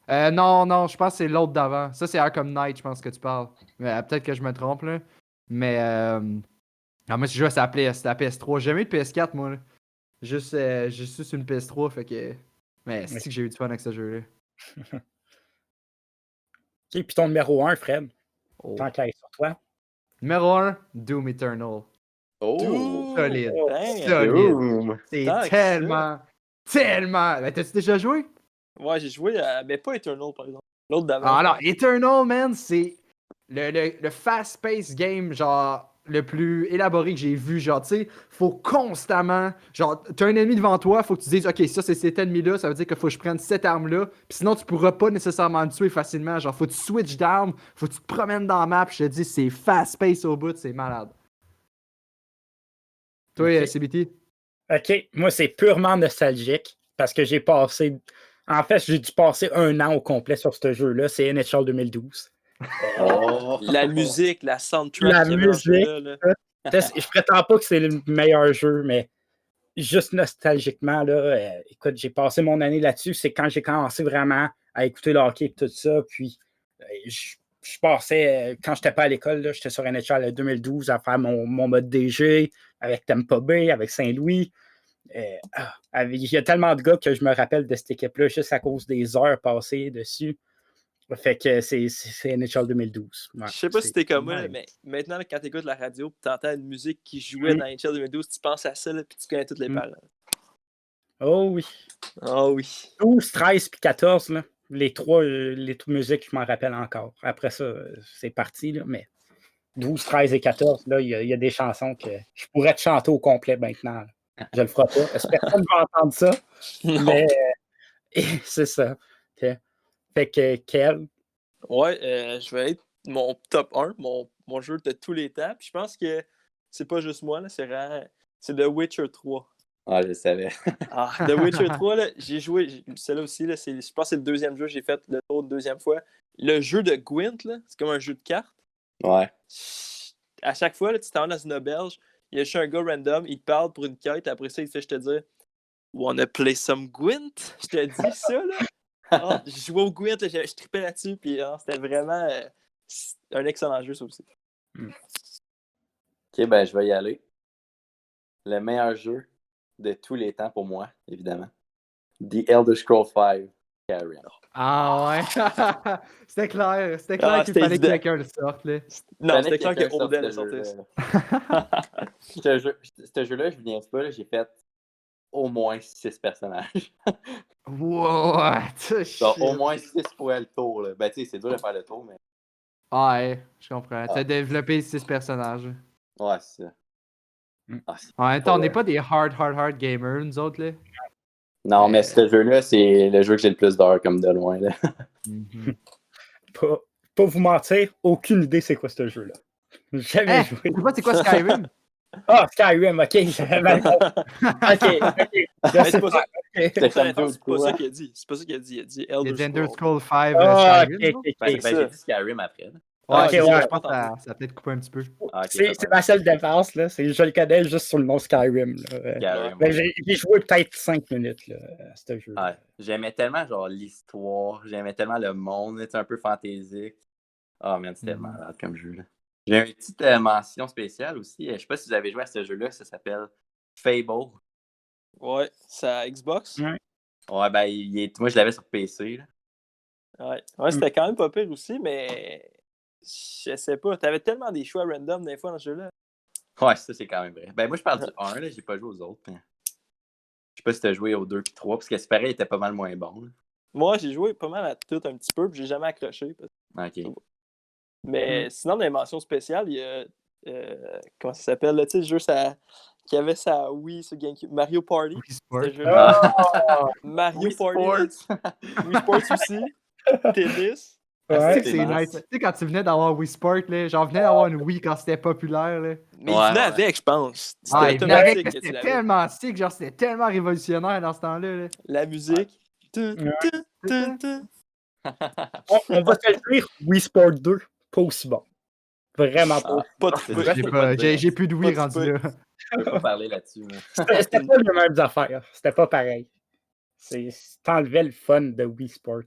Non, je pense que c'est l'autre d'avant. Ça, c'est Arkham Knight, je pense que tu parles. Peut-être que je me trompe, là. Mais, moi, je joue à la PS3. J'ai jamais eu de PS4, moi, là. Juste sur une PS3, fait que... Mais c'est que j'ai eu du fun avec ce jeu-là. Ok, puis ton numéro 1, Fred. Tant qu'à être sur toi. Numéro 1, Doom Eternal. Solide. C'est tellement... Ben, t'as-tu déjà joué? Ouais, j'ai joué mais pas Eternal, par exemple. L'autre d'avant. Alors, Eternal, man, c'est le fast-paced game, genre, le plus élaboré que j'ai vu. Genre, tu sais, faut constamment... Genre, t'as un ennemi devant toi, faut que tu dises, OK, ça, c'est cet ennemi-là, ça veut dire qu'il faut que je prenne cette arme-là. Puis sinon, tu pourras pas nécessairement le tuer facilement. Genre, faut que tu switches d'arme, faut que tu te promènes dans la map. Je te dis, c'est fast-paced au bout, c'est malade. Toi, CBT? OK, moi, c'est purement nostalgique parce que j'ai passé... En fait, j'ai dû passer 1 an au complet sur ce jeu-là. C'est NHL 2012. La musique, la soundtrack. La musique. Je prétends pas que c'est le meilleur jeu, mais juste nostalgiquement, là, écoute, j'ai passé mon année là-dessus. C'est quand j'ai commencé vraiment à écouter le hockey et tout ça. Puis, je passais, quand j'étais pas à l'école, là, j'étais sur NHL 2012 à faire mon mode DG avec Tampa Bay, avec Saint-Louis. Il y a tellement de gars que je me rappelle de cette équipe-là juste à cause des heures passées dessus. Fait que c'est NHL 2012. Ouais, je sais pas si t'es comme moi, mais maintenant, quand t'écoutes la radio et t'entends une musique qui jouait dans NHL 2012, tu penses à ça et tu connais toutes les paroles. Oh oui. Oh oui. 12, 13 puis 14, là, les trois musiques, je m'en rappelle encore. Après ça, c'est parti, là, mais 12, 13 et 14, là, il y a des chansons que je pourrais te chanter au complet maintenant. Là. Je le ferai pas. Est-ce que personne va entendre ça? Mais c'est ça. Okay. Fait que, Kel? Ouais, je vais être mon top 1, mon jeu de tous les temps. Puis je pense que c'est pas juste moi, là, c'est The Witcher 3. Ah, je le savais. The Witcher 3, là, j'ai joué, celle-là aussi, là, je pense que c'est le deuxième jeu, j'ai fait le tour de deuxième fois. Le jeu de Gwent, là, c'est comme un jeu de cartes. Ouais. À chaque fois, là, tu t'en vas dans une auberge, il y a juste un gars random, il te parle pour une quête, après ça, il te fait, je te dis, wanna play some Gwent? Je te dis ça, là. Je jouais au Gwent, là, je tripais là-dessus, puis c'était vraiment un excellent jeu, ça aussi. Ok, ben je vais y aller. Le meilleur jeu de tous les temps pour moi, évidemment. The Elder Scrolls V Skyrim. Ah ouais. C'était clair qu'il fallait que quelqu'un le sorte. Là. Non, c'était clair que Odin le sortait. Ce jeu-là, je viens pas, j'ai fait au moins 6 personnages. What? Donc, au moins 6 fois le tour. Là. Ben, tu sais, c'est dur de faire le tour, mais. Ouais, je comprends. T'as développé 6 personnages. Ouais, c'est ça. En même temps, on n'est pas des hard gamers, nous autres, là. Non, mais ce jeu-là, c'est le jeu que j'ai le plus d'heures, comme de loin, là. Pas vous mentir, aucune idée c'est quoi ce jeu-là. Jamais joué. Tu sais pas c'est quoi Skyrim? Skyrim, ok. Ok. C'est pas ça qu'il a dit. C'est pas ça qu'il a dit. Il a dit Elder Scrolls. Scrolls 5 Skyrim. Ben, j'ai dit Skyrim après. Ouais, Ok, c'est ouais, ça, je je pense que pense ça a peut-être coupé un petit peu. Ah, ok, C'est ma seule défense, là. Je le connais juste sur le nom Skyrim. Là. Skyrim, Mais ouais. j'ai joué peut-être 5 minutes là, à ce jeu. Ouais. J'aimais tellement genre l'histoire, j'aimais tellement le monde, c'est un peu fantaisique. Ah, man, c'était malade comme jeu. Là. J'ai une petite mention spéciale aussi. Je sais pas si vous avez joué à ce jeu-là, ça s'appelle Fable. Ouais, c'est à Xbox. Ouais. Ouais, ben, moi je l'avais sur PC. Là. Ouais, c'était quand même pas pire aussi, mais je sais pas. T'avais tellement des choix random des fois dans ce jeu-là. Ouais, ça c'est quand même vrai. Ben, moi je parle du 1, là, j'ai pas joué aux autres. Mais... Je sais pas si t'as joué aux 2 puis 3, parce que c'est pareil, il était pas mal moins bon. Là. Moi, j'ai joué pas mal à tout un petit peu, puis j'ai jamais accroché. Ok. Mais sinon, dans les mentions spéciales, il y a. Comment ça s'appelle? Là, tu sais, le jeu qui avait sa Wii sur GameCube. Mario Party. Wii Sport. Ce jeu-là. Ah. Mario Wii Party. Sports. Wii Sports aussi. Tennis. Tu sais Ouais. que c'est nice. Tu sais, quand tu venais d'avoir Wii Sport, là, genre, venais d'avoir une Wii quand c'était populaire, là. Mais Ouais, il venait ouais. avec, je pense. C'était Ah, il venait avec, automatique mais que tu c'était l'avais. tellement sick, genre, c'était tellement révolutionnaire dans ce temps-là, là. La musique. Ouais. Tun. On va se le dire, Wii Sport 2, pas aussi bon. Vraiment pas. Ah, Pas de c'est fouet. vrai, J'ai je peux pas te dire. j'ai plus de Wii Pas de rendu là. Je peux pas parler là-dessus. Moi. C'était pas les mêmes affaires. C'était pas pareil. T'enlevais le fun de Wii Sport.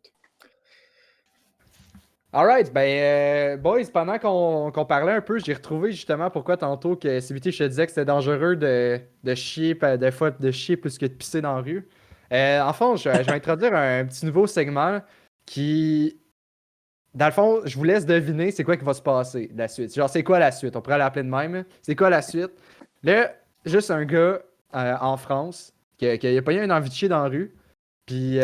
Alright, ben, boys, pendant qu'on parlait un peu, j'ai retrouvé justement pourquoi tantôt que CBT, je te disais que c'était dangereux de chier, des fois de chier plus que de pisser dans la rue. En fond, je vais introduire un petit nouveau segment qui, dans le fond, je vous laisse deviner c'est quoi qui va se passer, la suite. Genre, c'est quoi la suite? On pourrait l'appeler de même. C'est quoi la suite? Là, juste un gars en France qui a pas eu une envie de chier dans la rue. Puis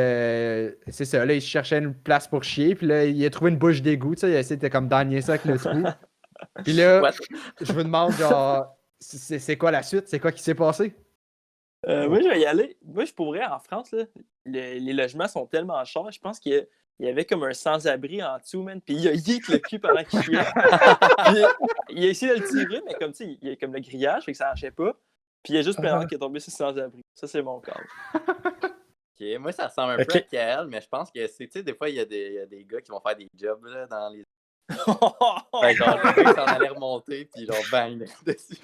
c'est ça, là, il cherchait une place pour chier. Puis là, il a trouvé une bouche d'égout. Tu sais, il a essayé de comme d'agner ça avec le trou. Puis là, What? je vous demande, genre, c'est quoi la suite? C'est quoi qui s'est passé? Moi, je vais y aller. Moi, je pourrais, en France, là, les logements sont tellement chers. Je pense qu'il y avait comme un sans-abri en dessous, man. Puis il a yeet le cul pendant qu'il chiait. Puis il a essayé de le tirer, mais comme, tu sais, il y a comme le grillage, fait que ça marchait pas. Puis il y a juste plein de qui est tombé sur le sans-abri. Ça, c'est mon cas. Ok, moi, ça ressemble un peu à Kael, mais je pense que c'est, tu sais, des fois, il y a des gars qui vont faire des jobs là, dans les. Fait que genre, le gars, il s'en allait remonter, puis genre, bang, dessus.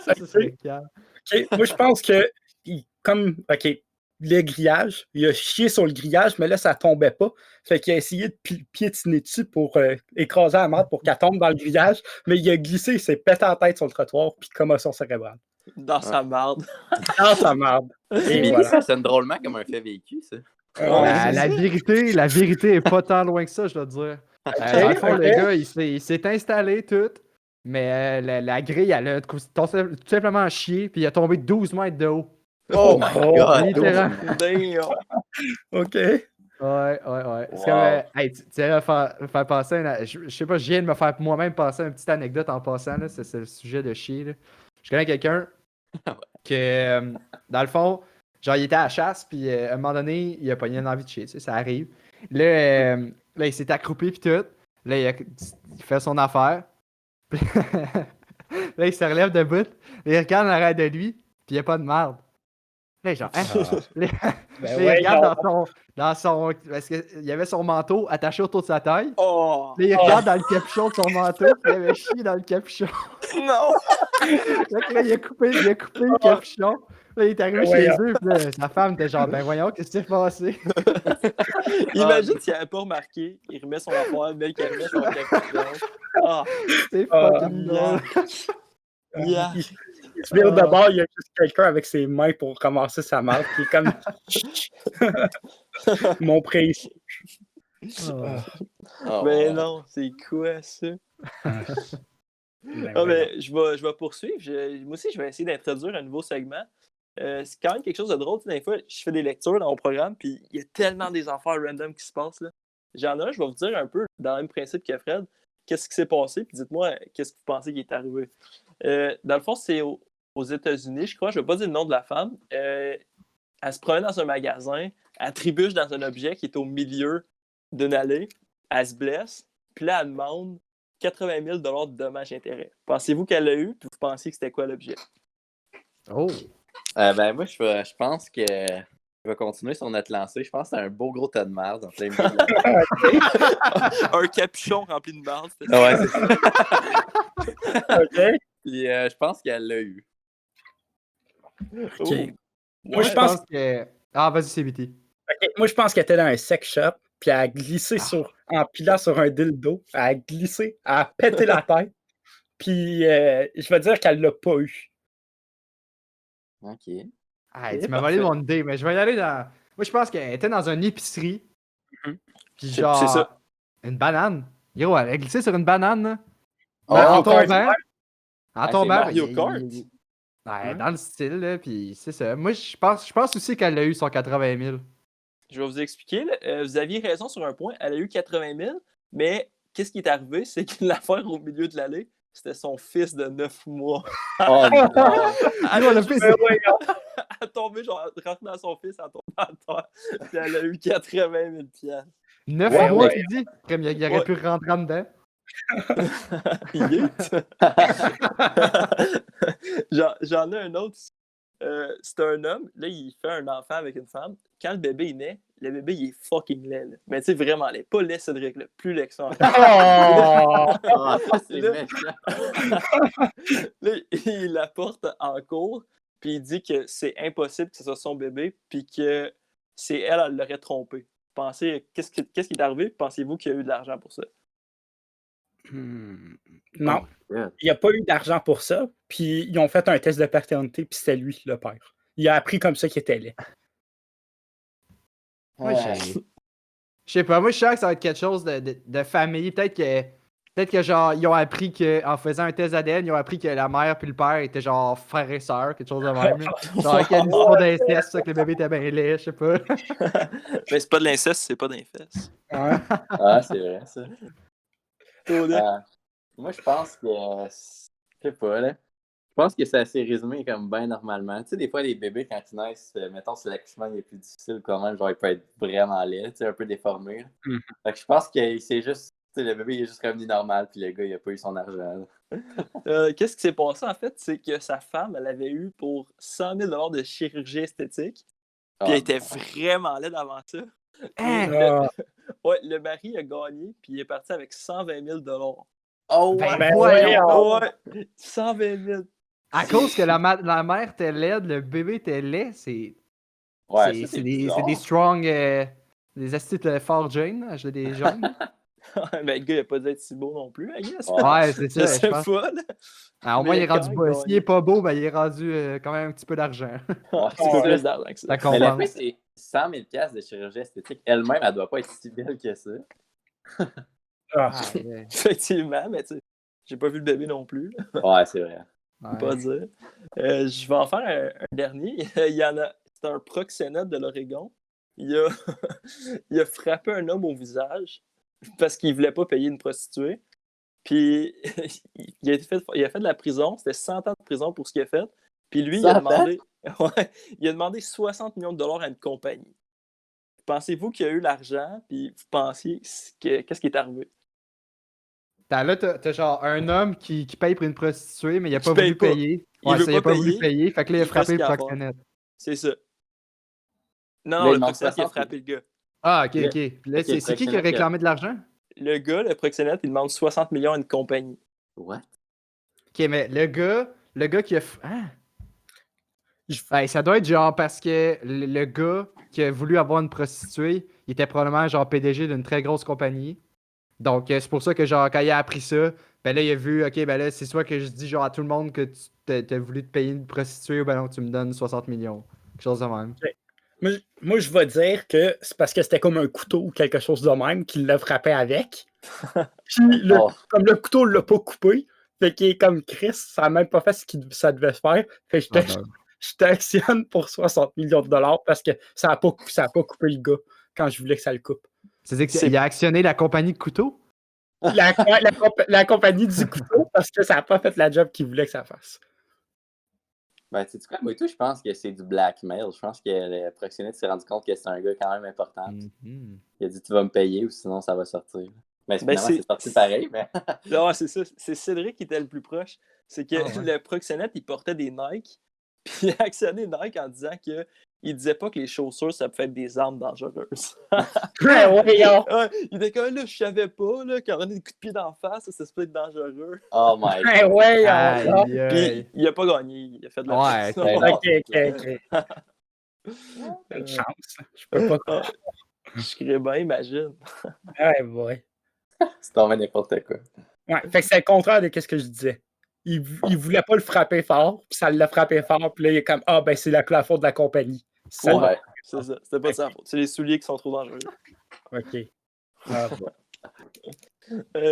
Ça serait calme. Ok, moi, je pense que, OK, le grillage, il a chié sur le grillage, mais là, ça tombait pas. Fait qu'il a essayé de piétiner dessus pour écraser la marde pour qu'elle tombe dans le grillage, mais il a glissé, il s'est pété en tête sur le trottoir, puis commotion cérébrale. Dans sa marde. Dans sa marde. Et Mais voilà. ça sonne drôlement comme un fait vécu, ça. La vérité est pas tant loin que ça, je dois te dire. Dans le fond, le gars, il s'est installé tout, mais la grille, elle a tout simplement chié, puis il a tombé 12 mètres de haut. Oh my god! Littéralement. Damn. OK. Ouais. C'est comme, hey, tu sais, faire passer je sais pas, je viens de me faire moi-même passer une petite anecdote en passant, là, c'est le sujet de chier. Là. Je connais quelqu'un que, dans le fond, genre, il était à la chasse, puis à un moment donné, il a pogné une envie de chier, tu sais, ça arrive. Là, il s'est accroupi, puis tout. Là, il fait son affaire. Là, il se relève debout, il regarde en arrière de lui, puis il n'y a pas de marde. Là, genre, hein? Là, il regarde dans son. Parce qu'il y avait son manteau attaché autour de sa taille. Oh! Là, il regarde dans le capuchon de son manteau, puis il avait chié dans le capuchon. Non! Là, il a coupé le capuchon. Là, il est arrivé chez eux, puis là, sa femme était genre, ben voyons, qu'est-ce qui s'est passé? Imagine s'il n'avait pas remarqué, il remet son affaire, le mec, il remet son capuchon. Ah! C'est fucking drôle. Yeah. Il se vire de bord, il y a juste quelqu'un avec ses mains pour ramasser sa marde, qui est comme mon précis. Mais non, c'est quoi ça? Mais je vais poursuivre. Moi aussi, je vais essayer d'introduire un nouveau segment. C'est quand même quelque chose de drôle. Des fois, je fais des lectures dans mon programme, puis il y a tellement des affaires random qui se passent. Là. J'en ai un, je vais vous dire un peu, dans le même principe que Fred, qu'est-ce qui s'est passé, puis dites-moi qu'est-ce que vous pensez qui est arrivé. Dans le fond, c'est aux États-Unis, je crois, je ne vais pas dire le nom de la femme. Elle se promène dans un magasin, elle trébuche dans un objet qui est au milieu d'une allée, elle se blesse, puis là, elle demande 80 000 $ de dommages-intérêts. Pensez-vous qu'elle l'a eu, puis vous pensiez que c'était quoi l'objet? Oh! Ben moi, je pense que Je vais continuer sur notre lancée. Je pense que c'est un beau gros tas de merde en plein milieu de la... Un capuchon rempli de merde. Ouais, c'est ça. OK. Puis je pense qu'elle l'a eu. OK. Moi, je pense que. Ah, vas-y, CBT. OK. Moi, je pense qu'elle était dans un sex shop, puis elle a glissé en pilant sur un dildo. Elle a glissé, elle a pété la tête. Puis je vais dire qu'elle l'a pas eu. OK. Ah, tu m'as volé mon idée, mais je vais y aller dans. Moi, je pense qu'elle était dans une épicerie. Mhm. Puis C'est genre. ça. Une banane. Yo, elle a glissé sur une banane, là. Oh, en Kart, tombant. En Ah, tombant. c'est Mario Kart. Ouais, Hein? dans le style, là. Puis c'est ça. Moi, je pense aussi qu'elle a eu son 80 000. Je vais vous expliquer. Là. Vous aviez raison sur un point. Elle a eu 80 000, mais qu'est-ce qui est arrivé? C'est que l'affaire au milieu de l'allée, c'était son fils de 9 mois. Oh non! Elle Yo, a le juste- fils. elle a tombé, genre, rentré dans son fils, elle a tombé à terre. Puis elle a eu 80 000 piastres. 9 Ouais, mois, ouais. tu dis? Comme il aurait Ouais. pu rentrer en dedans. Yeet. J'en ai un autre. C'est un homme, là, il fait un enfant avec une femme. Quand le bébé il naît, le bébé il est fucking laid. Là. Mais tu sais, vraiment laid. Pas laid, Cédric, là. Plus laid que ça. Oh! Ah, c'est Là- méchant! Là, il la porte en cours, puis il dit que c'est impossible que ce soit son bébé, puis que c'est elle l'aurait trompé. Pensez, qu'est-ce qui est arrivé? Pensez-vous qu'il y a eu de l'argent pour ça? Non, Yeah. il n'y a pas eu d'argent pour ça. Puis ils ont fait un test de paternité, puis c'était lui, le père. Il a appris comme ça qu'il était laid. Moi, je sais pas. Moi, je sens que ça va être quelque chose de famille. Peut-être que genre, ils ont appris qu'en faisant un test ADN, ils ont appris que la mère puis le père étaient genre frères et sœurs, quelque chose de même. Là. Genre, qu'il y a une histoire d'inceste, ça, que le bébé était bien laid, je sais pas. Mais c'est pas de l'inceste, c'est pas d'infeste. Ouais. Ah, c'est vrai, ça. Tourné. Moi, je pense que... Je sais pas, là. Je pense que c'est assez résumé comme bien normalement. Tu sais, des fois, les bébés, quand ils naissent, mettons, c'est l'accouchement il est plus difficile quand même, genre, il peut être vraiment laid, tu sais, un peu déformé. Là. Mhm. Fait que je pense que c'est juste... Tu sais, le bébé, il est juste revenu normal, puis le gars, il a pas eu son argent. Qu'est-ce qui s'est passé, en fait? C'est que sa femme, elle avait eu pour 100 000 de chirurgie esthétique, puis elle était vraiment laide avant ça. Hein? Ouais, le mari a gagné, puis il est parti avec 120 000 Oh, Ben, ouais! voyons. Ouais, 120 000. À cause que la mère était laide, le bébé était laid, c'est Ouais, ça, c'est des bizarre. strong, des astuces fort Jane, je l'ai des jeunes. Ben, le gars, il a pas dû être si beau non plus, I guess. Ouais, c'est Je ça, sais je pense. pas, là. Ah, au moins, Mais il est rendu quand beau. même S'il est pas beau, ben, il est rendu quand même un petit peu d'argent. Ouais, c'est Ouais. plus d'argent que ça. Ça Mais la compense. fille, c'est 100 000 piastres de chirurgie esthétique. Elle-même, elle doit pas être si belle que ça. Ah. Ah, yeah. Effectivement, mais tu sais, j'ai pas vu le bébé non plus, là, Ouais, c'est vrai. faut pas dire. Je vais en faire un dernier. Il y en a, c'est un proxénète de l'Oregon. Il a, il a frappé un homme au visage parce qu'il voulait pas payer une prostituée. Puis il a fait de la prison. C'était 100 ans de prison pour ce qu'il a fait. Puis lui, il a 100 ans? demandé, ouais, il a demandé 60 millions de dollars à une compagnie. Pensez-vous qu'il y a eu l'argent? Puis vous pensiez qu'est-ce qui est arrivé? Là, t'as genre un homme qui paye pour une prostituée, mais il a Qui pas paye voulu pas. payer. Il Ouais, veut ça, il a pas pas voulu payer, payer. Fait que là, il a il fait ce frappé le qu'il a à faire. proxénète. C'est ça. Non, Là, non, il le demande proxénète, il a 60. frappé le gars. Ah, ok, Le- ok. Puis là, Ok, c'est qui a proxénète, réclamé de l'argent? Le gars, le proxénète, il demande 60 millions à une compagnie. What? Ok, mais le gars qui a. Hein? Ouais, ça doit être genre parce que le gars qui a voulu avoir une prostituée, il était probablement genre PDG d'une très grosse compagnie. Donc, c'est pour ça que genre, quand il a appris ça, ben là, il a vu, ok, ben là, c'est soit que je dis genre à tout le monde que tu t'as voulu te payer une prostituée ou ben non, tu me donnes 60 millions. Quelque chose de même. Moi, je vais dire que c'est parce que c'était comme un couteau ou quelque chose de même qu'il l'a frappé avec. Puis, Oh. comme le couteau ne l'a pas coupé, fait qu'il est comme Chris, ça n'a même pas fait ce que ça devait faire. Fait que je t'actionne pour 60 millions de dollars parce que ça n'a pas coupé le gars quand je voulais que ça le coupe. C'est-à-dire qu'il a actionné la compagnie de couteaux? La compagnie du couteau parce que ça n'a pas fait la job qu'il voulait que ça fasse. Ben, tu sais quoi, moi, tout, je pense que c'est du blackmail. Je pense que le proxénète s'est rendu compte que c'est un gars quand même important. Mhm. Il a dit, tu vas me payer ou sinon ça va sortir. Mais Ben, finalement, c'est sorti pareil. Mais... Non, c'est ça. C'est Cédric qui était le plus proche. C'est que Ah ouais. le proxénète, il portait des Nike. Puis il a actionné Nike en disant que il disait pas que les chaussures, ça peut être des armes dangereuses. Voyons. Ouais, il était comme là, je savais pas là, quand on a des coups de pied d'en face, ça se peut être dangereux. Oh my god. Voyons. Aïe, Puis aïe. il a pas gagné, il a fait de la Ouais, pression. non. Ok. Une chance. Je peux pas. Ah, je serais bien, imagine. Ouais. C'est tombé n'importe quoi. Ouais, fait que c'est le contraire de ce que je disais. Il voulait pas le frapper fort, puis ça l'a frappé fort, puis là, il est comme, ben c'est la faute de la compagnie. Ça Ouais. C'est ça, c'était pas de sa faute. C'est les souliers qui sont trop dangereux. OK. Ah, bon.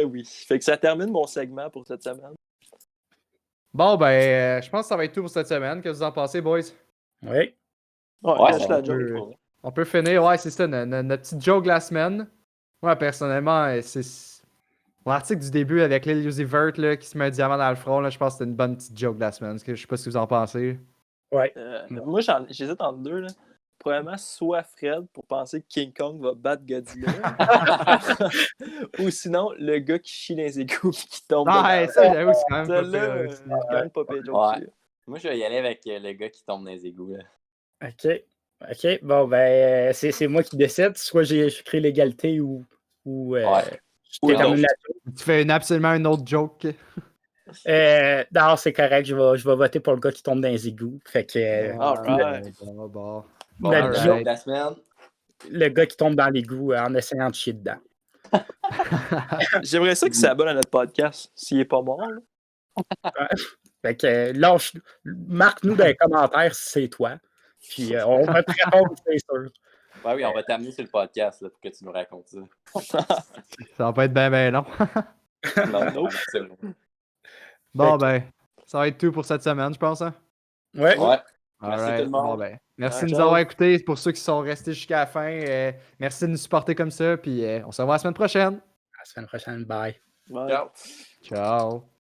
Oui. Fait que ça termine mon segment pour cette semaine. Bon, ben, je pense que ça va être tout pour cette semaine. Qu'est-ce que vous en pensez, boys? Oui. Ouais, lâche la on joke. peut- On peut finir, ouais, c'est ça, notre petite joke de la semaine. Moi, personnellement, c'est mon article du début avec Lil Uzi Vert là, qui se met un diamant dans le front. Là, je pense que c'était une bonne petite joke de la semaine. Je sais pas ce que vous en pensez. Ouais. Moi, j'hésite entre deux. Là. Probablement soit Fred pour penser que King Kong va battre Godzilla. Ou sinon, le gars qui chie dans les égouts et qui tombe. Ah, ouais, ça, j'avoue, c'est quand même pas Celle-là, pire. c'est quand même pas pire joke. Ouais. Moi, je vais y aller avec le gars qui tombe dans les égouts. Là. OK. Bon, ben, c'est moi qui décide. Soit je crée l'égalité ou Ouais. je termine la Tu fais absolument une autre joke. non, c'est correct. Je vais voter pour le gars qui tombe dans les égouts. Fait que Alright. Bon. Bon, La le alright. joke de la semaine. le gars qui tombe dans l'égout en essayant de chier dedans. J'aimerais ça que ça abonne à notre podcast s'il est pas mort. Là. Fait que marque-nous dans les commentaires si c'est toi. Puis on va te répondre, c'est sûr. Ouais, oui, on va t'amener sur le podcast là, pour que tu nous racontes ça. Ça va pas être bien long. Non, c'est bon. Bon, ben, ça va être tout pour cette semaine, je pense. Hein? Ouais. Ouais. Merci Alright. tout le monde. Bon, ben, merci Ouais, de nous ciao. avoir écoutés. Pour ceux qui sont restés jusqu'à la fin, merci de nous supporter comme ça. Puis on se revoit la semaine prochaine. À la semaine prochaine. Bye. Ouais. Ciao. Ciao.